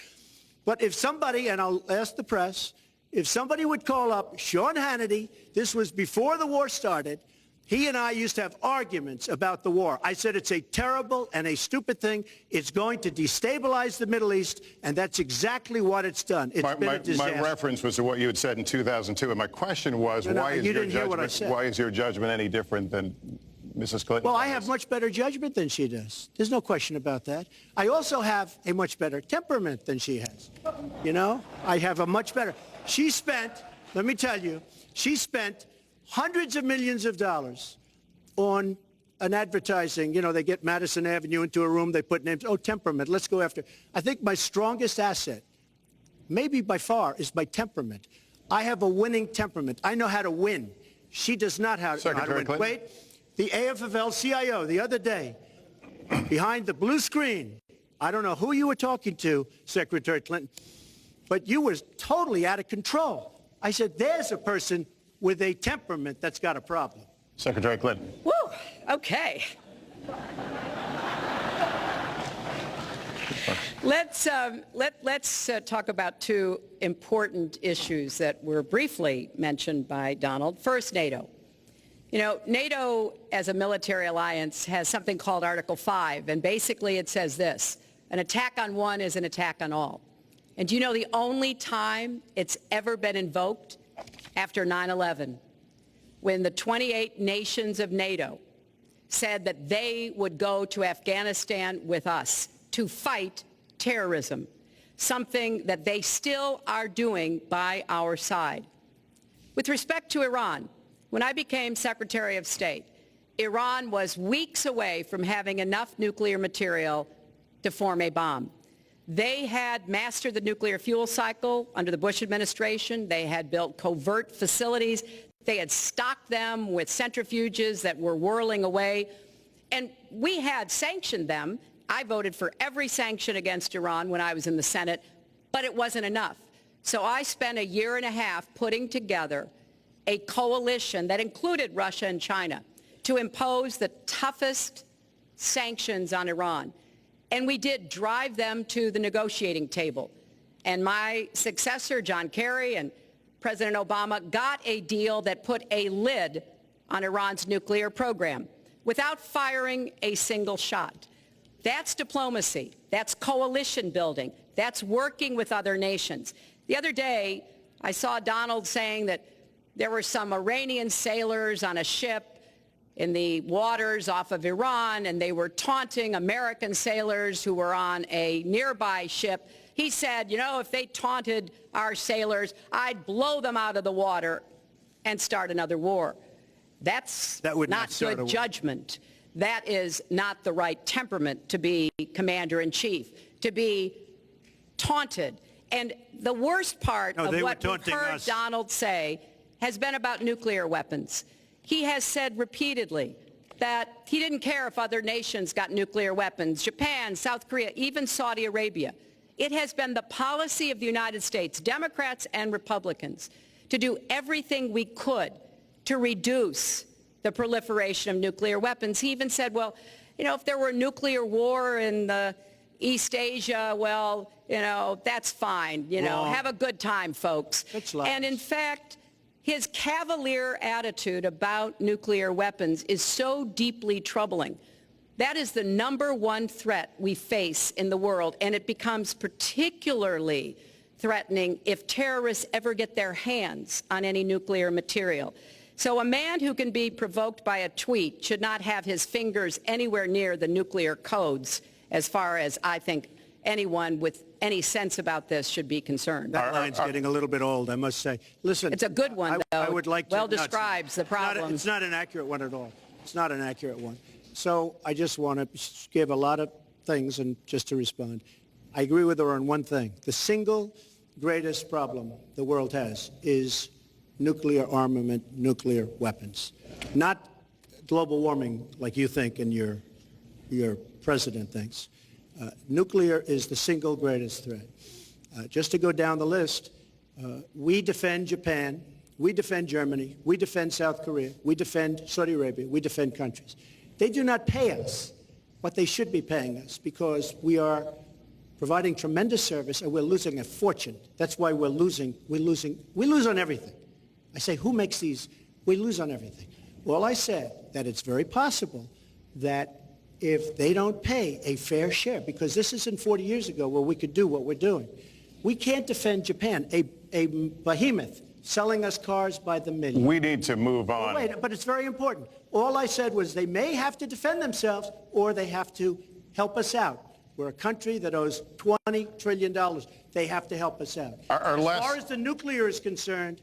But if somebody, and I'll ask the press, if somebody would call up Sean Hannity, this was before the war started, he and I used to have arguments about the war. I said it's a terrible and a stupid thing. It's going to destabilize the Middle East, and that's exactly what it's done. It's been a disaster. My reference was to what you had said in 2002, and my question was, why is your judgment any different than Mrs. Clinton? Well, I have much better judgment than she does. There's no question about that. I also have a much better temperament than she has. You know, I have a much better. She spent, let me tell you, she spent hundreds of millions of dollars on an advertising. You know, they get Madison Avenue into a room, they put names. Oh, temperament, let's go after. I think my strongest asset, maybe by far, is my temperament. I have a winning temperament. I know how to win. She does not know how to win. Clinton. Wait, the AFL-CIO the other day, behind the blue screen, I don't know who you were talking to, Secretary Clinton, but you were totally out of control. I said, there's a person with a temperament that's got a problem. Secretary Clinton. Woo, okay. Let's talk about two important issues that were briefly mentioned by Donald. First, NATO. You know, NATO as a military alliance has something called Article 5, and basically it says this: an attack on one is an attack on all. And do you know the only time it's ever been invoked? After 9/11, when the 28 nations of NATO said that they would go to Afghanistan with us to fight terrorism, something that they still are doing by our side. With respect to Iran, when I became Secretary of State, Iran was weeks away from having enough nuclear material to form a bomb. They had mastered the nuclear fuel cycle under the Bush administration. They had built covert facilities. They had stocked them with centrifuges that were whirling away. And we had sanctioned them. I voted for every sanction against Iran when I was in the Senate, but it wasn't enough. So I spent a year and a half putting together a coalition that included Russia and China to impose the toughest sanctions on Iran. And we did drive them to the negotiating table. And my successor, John Kerry, and President Obama got a deal that put a lid on Iran's nuclear program without firing a single shot. That's diplomacy. That's coalition building. That's working with other nations. The other day, I saw Donald saying that there were some Iranian sailors on a ship in the waters off of Iran, and they were taunting American sailors who were on a nearby ship. He said, you know, if they taunted our sailors, I'd blow them out of the water and start another war. That would not good judgment. That is not the right temperament to be commander-in-chief, to be taunted. And the worst part of what we've heard Donald say has been about nuclear weapons. He has said repeatedly that he didn't care if other nations got nuclear weapons, Japan, South Korea, even Saudi Arabia. It has been the policy of the United States, Democrats and Republicans, to do everything we could to reduce the proliferation of nuclear weapons. He even said, well, you know, if there were a nuclear war in East Asia, well, you know, that's fine. You know, have a good time, folks. And in fact, his cavalier attitude about nuclear weapons is so deeply troubling. That is the #1 threat we face in the world, and it becomes particularly threatening if terrorists ever get their hands on any nuclear material. So a man who can be provoked by a tweet should not have his fingers anywhere near the nuclear codes, as far as I think anyone with any sense about this should be concerned. That line's getting a little bit old, I must say. Listen, it's a good one, though. I would like to, well describes the problem. It's not an accurate one at all. It's not an accurate one. So I just want to give a lot of things and just to respond. I agree with her on one thing. The single greatest problem the world has is nuclear armament, nuclear weapons. Not global warming like you think and your president thinks. Nuclear is the single greatest threat. Just to go down the list, we defend Japan, we defend Germany, we defend South Korea, we defend Saudi Arabia, we defend countries. They do not pay us what they should be paying us because we are providing tremendous service and we're losing a fortune. That's why we're losing. We lose on everything. I say, who makes these? We lose on everything. Well, I said that it's very possible that if they don't pay a fair share, because this isn't 40 years ago where we could do what we're doing. We can't defend Japan, a behemoth selling us cars by the million. We need to move on. Wait, but it's very important. All I said was they may have to defend themselves or they have to help us out. We're a country that owes $20 trillion. They have to help us out. As far as the nuclear is concerned,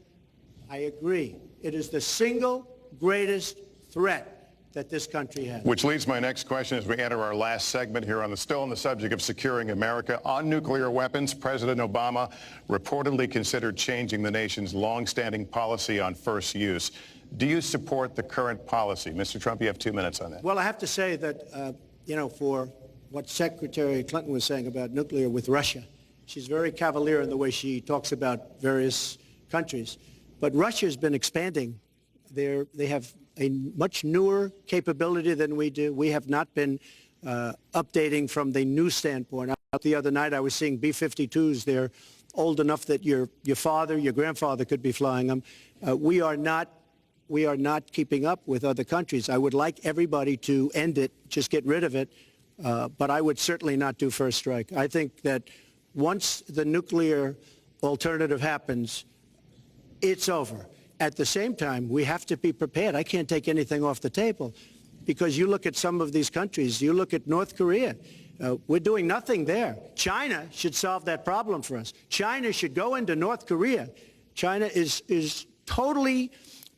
I agree. It is the single greatest threat that this country has. Which leads my next question as we enter our last segment here still on the subject of securing America. On nuclear weapons, President Obama reportedly considered changing the nation's longstanding policy on first use. Do you support the current policy? Mr. Trump, you have 2 minutes on that. Well, I have to say that, for what Secretary Clinton was saying about nuclear with Russia, she's very cavalier in the way she talks about various countries. But Russia's been expanding. They have a much newer capability than we do. We have not been updating from the new standpoint. The other night I was seeing B-52s. They're old enough that your father, your grandfather could be flying them. We are not we are not keeping up with other countries. I would like everybody to end it, just get rid of it, but I would certainly not do first strike. I think that once the nuclear alternative happens, it's over. At the same time, we have to be prepared. I can't take anything off the table because you look at some of these countries. You look at North Korea. We're doing nothing there. China should solve that problem for us. China should go into North Korea. China is totally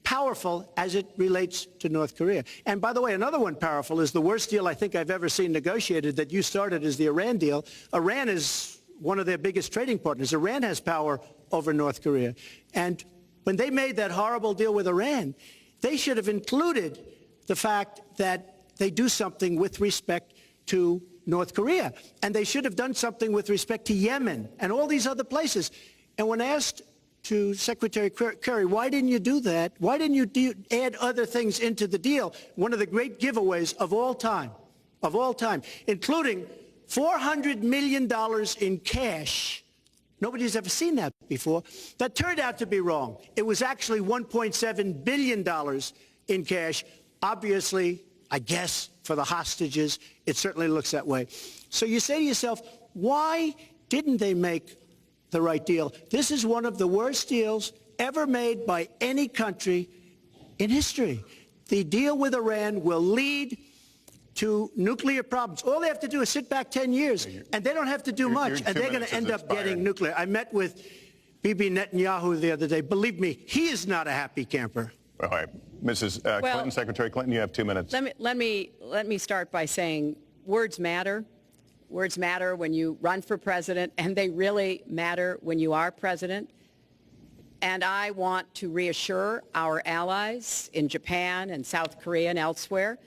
powerful as it relates to North Korea. And by the way, another one powerful is the worst deal I think I've ever seen negotiated that you started is the Iran deal. Iran is one of their biggest trading partners. Iran has power over North Korea. And when they made that horrible deal with Iran, they should have included the fact that they do something with respect to North Korea. And they should have done something with respect to Yemen and all these other places. And when asked to Secretary Kerry, why didn't you do that? Why didn't you add other things into the deal? One of the great giveaways of all time, including $400 million in cash. Nobody's ever seen that before. That turned out to be wrong. It was actually $1.7 billion in cash. Obviously, I guess, for the hostages, it certainly looks that way. So you say to yourself, why didn't they make the right deal? This is one of the worst deals ever made by any country in history. The deal with Iran will lead to nuclear problems. All they have to do is sit back 10 years, and they don't have to do much, and they're going to end up getting nuclear. I met with Bibi Netanyahu the other day. Believe me, he is not a happy camper. All right. Mrs. Clinton, Secretary Clinton, you have 2 minutes. Let me start by saying words matter. Words matter when you run for president, and they really matter when you are president. And I want to reassure our allies in Japan and South Korea and elsewhere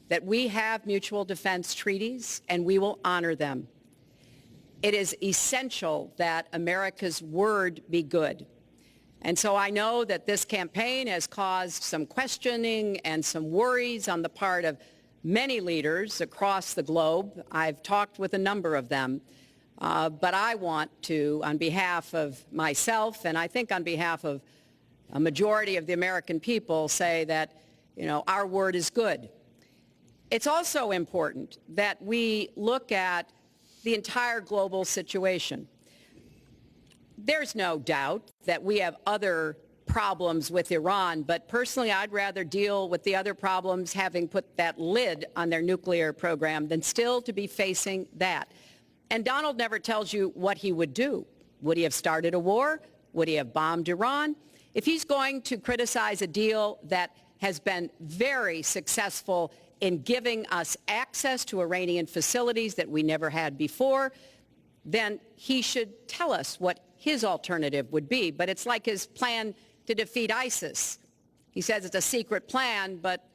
that we have mutual defense treaties, and we will honor them. It is essential that America's word be good. And so I know that this campaign has caused some questioning and some worries on the part of many leaders across the globe. I've talked with a number of them. But I want to, on behalf of myself, and I think on behalf of a majority of the American people, say that, our word is good. It's also important that we look at the entire global situation. There's no doubt that we have other problems with Iran, but personally I'd rather deal with the other problems having put that lid on their nuclear program than still to be facing that. And Donald never tells you what he would do. Would he have started a war? Would he have bombed Iran? If he's going to criticize a deal that has been very successful in giving us access to Iranian facilities that we never had before, then he should tell us what his alternative would be. But it's like his plan to defeat ISIS. He says it's a secret plan, but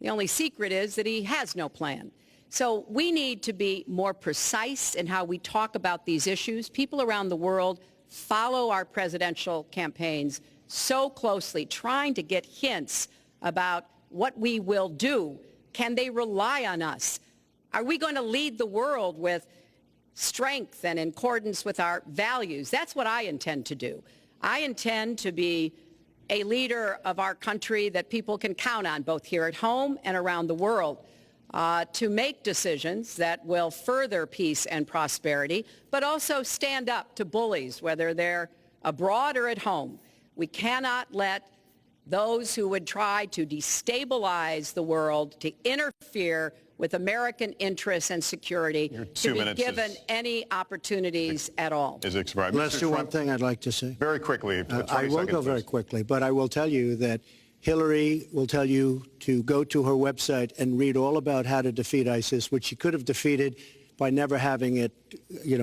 the only secret is that he has no plan. So we need to be more precise in how we talk about these issues. People around the world follow our presidential campaigns so closely, trying to get hints about what we will do. Can they rely on us? Are we going to lead the world with strength and in accordance with our values? That's what I intend to do. I intend to be a leader of our country that people can count on, both here at home and around the world, to make decisions that will further peace and prosperity, but also stand up to bullies, whether they're abroad or at home. We cannot let those who would try to destabilize the world, to interfere with American interests and security, to be given any opportunities at all. Is expired. Let's do one thing I'd like to say. Very quickly. I will go very quickly, but I will tell you that Hillary will tell you to go to her website and read all about how to defeat ISIS, which she could have defeated by never having it,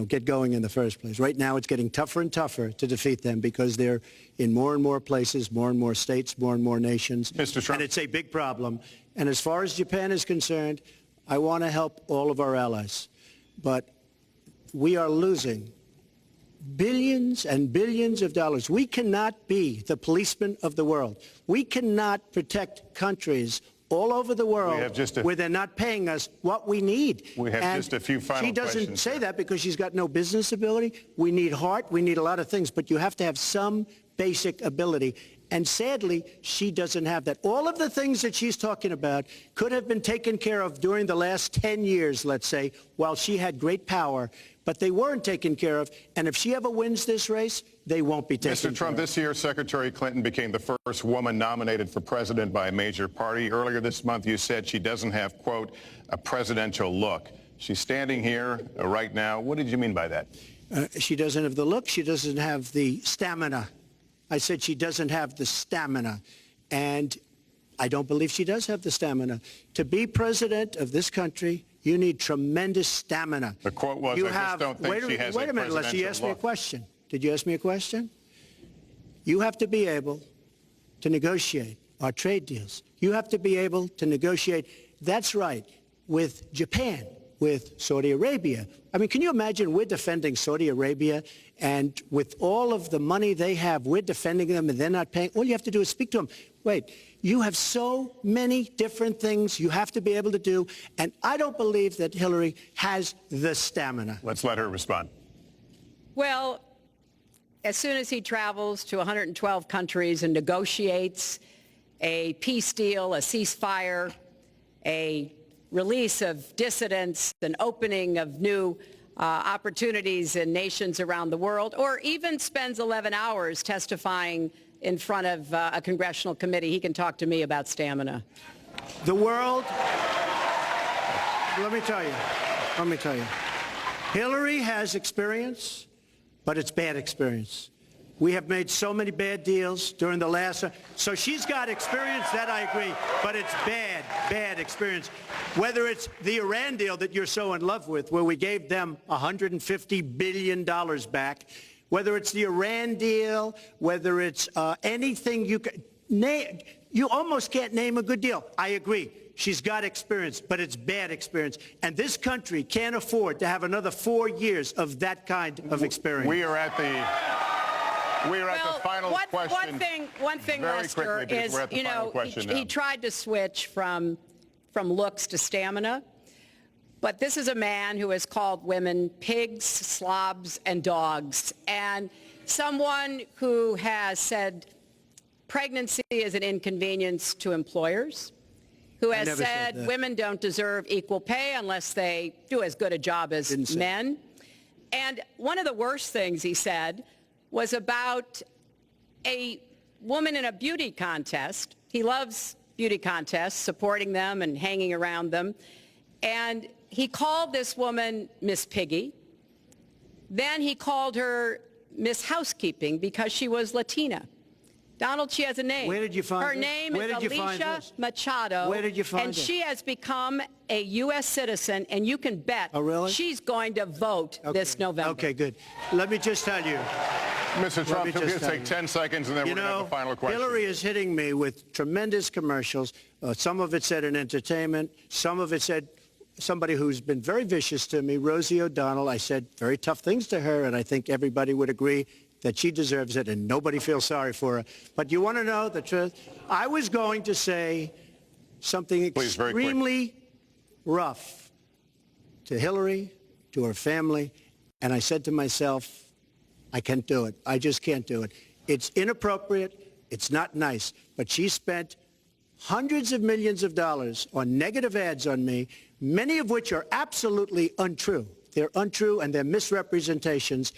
get going in the first place. Right now, it's getting tougher and tougher to defeat them because they're in more and more places, more and more states, more and more nations. Mr. Trump. And it's a big problem. And as far as Japan is concerned, I want to help all of our allies. But we are losing billions and billions of dollars. We cannot be the policeman of the world. We cannot protect countries all over the world where they're not paying us what we need. We have just a few final questions. She doesn't say that because she's got no business ability. We need heart. We need a lot of things. But you have to have some basic ability. And sadly, she doesn't have that. All of the things that she's talking about could have been taken care of during the last 10 years, let's say, while she had great power, but they weren't taken care of. And if she ever wins this race, they won't be taken care of. Mr. Trump, this year, Secretary Clinton became the first woman nominated for president by a major party. Earlier this month, you said she doesn't have, quote, a presidential look. She's standing here right now. What did you mean by that? She doesn't have the look. She doesn't have the stamina. I said she doesn't have the stamina. And I don't believe she does have the stamina. To be president of this country, you need tremendous stamina. The quote was, I just don't think she has a Wait a minute, unless you asked me a question. Did you ask me a question? You have to be able to negotiate our trade deals. You have to be able to negotiate, that's right, with Japan, with Saudi Arabia. I mean, can you imagine we're defending Saudi Arabia, and with all of the money they have, we're defending them and they're not paying? All you have to do is speak to them. Wait, you have so many different things you have to be able to do, and I don't believe that Hillary has the stamina. Let's let her respond. Well, as soon as he travels to 112 countries and negotiates a peace deal, a ceasefire, a release of dissidents, an opening of new opportunities in nations around the world, or even spends 11 hours testifying in front of a congressional committee, he can talk to me about stamina. The world, let me tell you, Hillary has experience, but it's bad experience. We have made so many bad deals during the last, so she's got experience, that I agree, but it's bad experience. Whether it's the Iran deal that you're so in love with, where we gave them $150 billion back, whether it's the Iran deal, whether it's anything you can name, you almost can't name a good deal. I agree. She's got experience, but it's bad experience. And this country can't afford to have another 4 years of that kind of experience. We are at the final question. One thing, Very Lester, quickly, is, we're at the final question now. he tried to switch from looks to stamina. But this is a man who has called women pigs, slobs, and dogs. And someone who has said pregnancy is an inconvenience to employers, who has said women don't deserve equal pay unless they do as good a job as men. And one of the worst things he said was about a woman in a beauty contest. He loves beauty contests, supporting them and hanging around them. And he called this woman Miss Piggy. Then he called her Miss Housekeeping because she was Latina. Donald, she has a name. Where did you find her this? name Where is did you find Alicia this? Machado. Where did you find And this? she has become a U.S. citizen, and you can bet she's going to vote this November. Okay, good. Let me just tell you. Mr. Trump, we're going to take 10 seconds, and then we're going to have the final question. Hillary is hitting me with tremendous commercials. Some of it said in entertainment. Some of it said somebody who's been very vicious to me, Rosie O'Donnell. I said very tough things to her, and I think everybody would agree that she deserves it, and nobody feels sorry for her. But you want to know the truth? I was going to say something extremely rough to Hillary, to her family, and I said to myself, I can't do it. I just can't do it. It's inappropriate. It's not nice. But she spent hundreds of millions of dollars on negative ads on me, many of which are absolutely untrue. They're untrue and they're misrepresentations.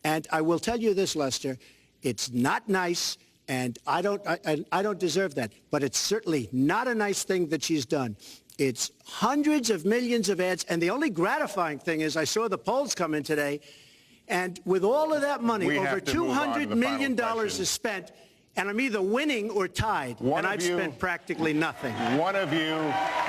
And I will tell you this, Lester, it's not nice, and I don't deserve that. But it's certainly not a nice thing that she's done. It's hundreds of millions of ads, and the only gratifying thing is I saw the polls come in today, and with all of that money, over $200 million is spent, and I'm either winning or tied, and I've spent practically nothing. One of you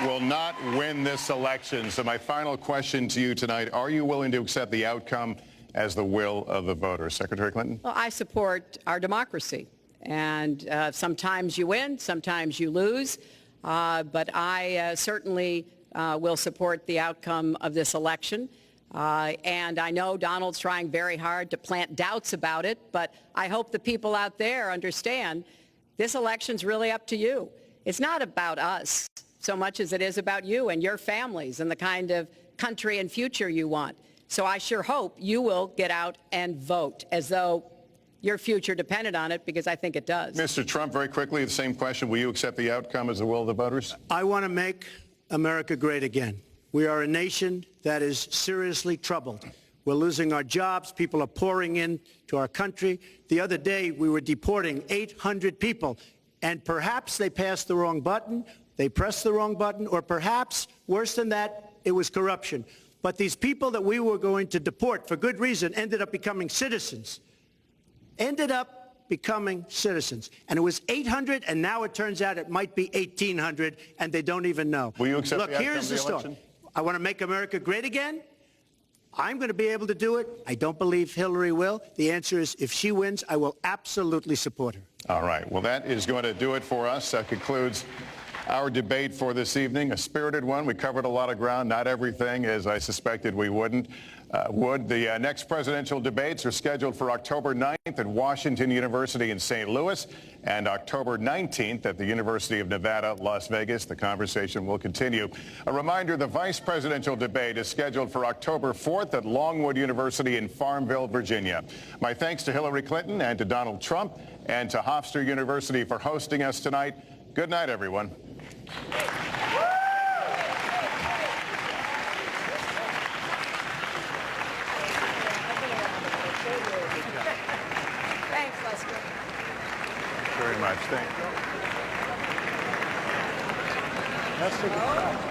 will not win this election. So my final question to you tonight, are you willing to accept the outcome as the will of the voters? Secretary Clinton? Well, I support our democracy. And sometimes you win, sometimes you lose. But I certainly will support the outcome of this election. And I know Donald's trying very hard to plant doubts about it, but I hope the people out there understand this election's really up to you. It's not about us so much as it is about you and your families and the kind of country and future you want. So I sure hope you will get out and vote as though your future depended on it, because I think it does. Mr. Trump, very quickly, the same question. Will you accept the outcome as the will of the voters? I want to make America great again. We are a nation that is seriously troubled. We're losing our jobs. People are pouring into our country. The other day, we were deporting 800 people, and perhaps they passed the wrong button, they pressed the wrong button, or perhaps, worse than that, it was corruption. But these people that we were going to deport for good reason ended up becoming citizens. And it was 800, and now it turns out it might be 1,800, and they don't even know. Will you accept Look, the outcome here's of the the story. election? I want to make America great again. I'm going to be able to do it. I don't believe Hillary will. The answer is, if she wins, I will absolutely support her. All right. Well, that is going to do it for us. That concludes our debate for this evening. A spirited one. We covered a lot of ground, not everything, as I suspected we would. The next presidential debates are scheduled for October 9th at Washington University in St. Louis and October 19th at the University of Nevada, Las Vegas. The conversation will continue. A reminder, the vice presidential debate is scheduled for October 4th at Longwood University in Farmville, Virginia. My thanks to Hillary Clinton and to Donald Trump and to Hofstra University for hosting us tonight. Good night, everyone. Thanks, Lester. Very much. Thank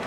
you.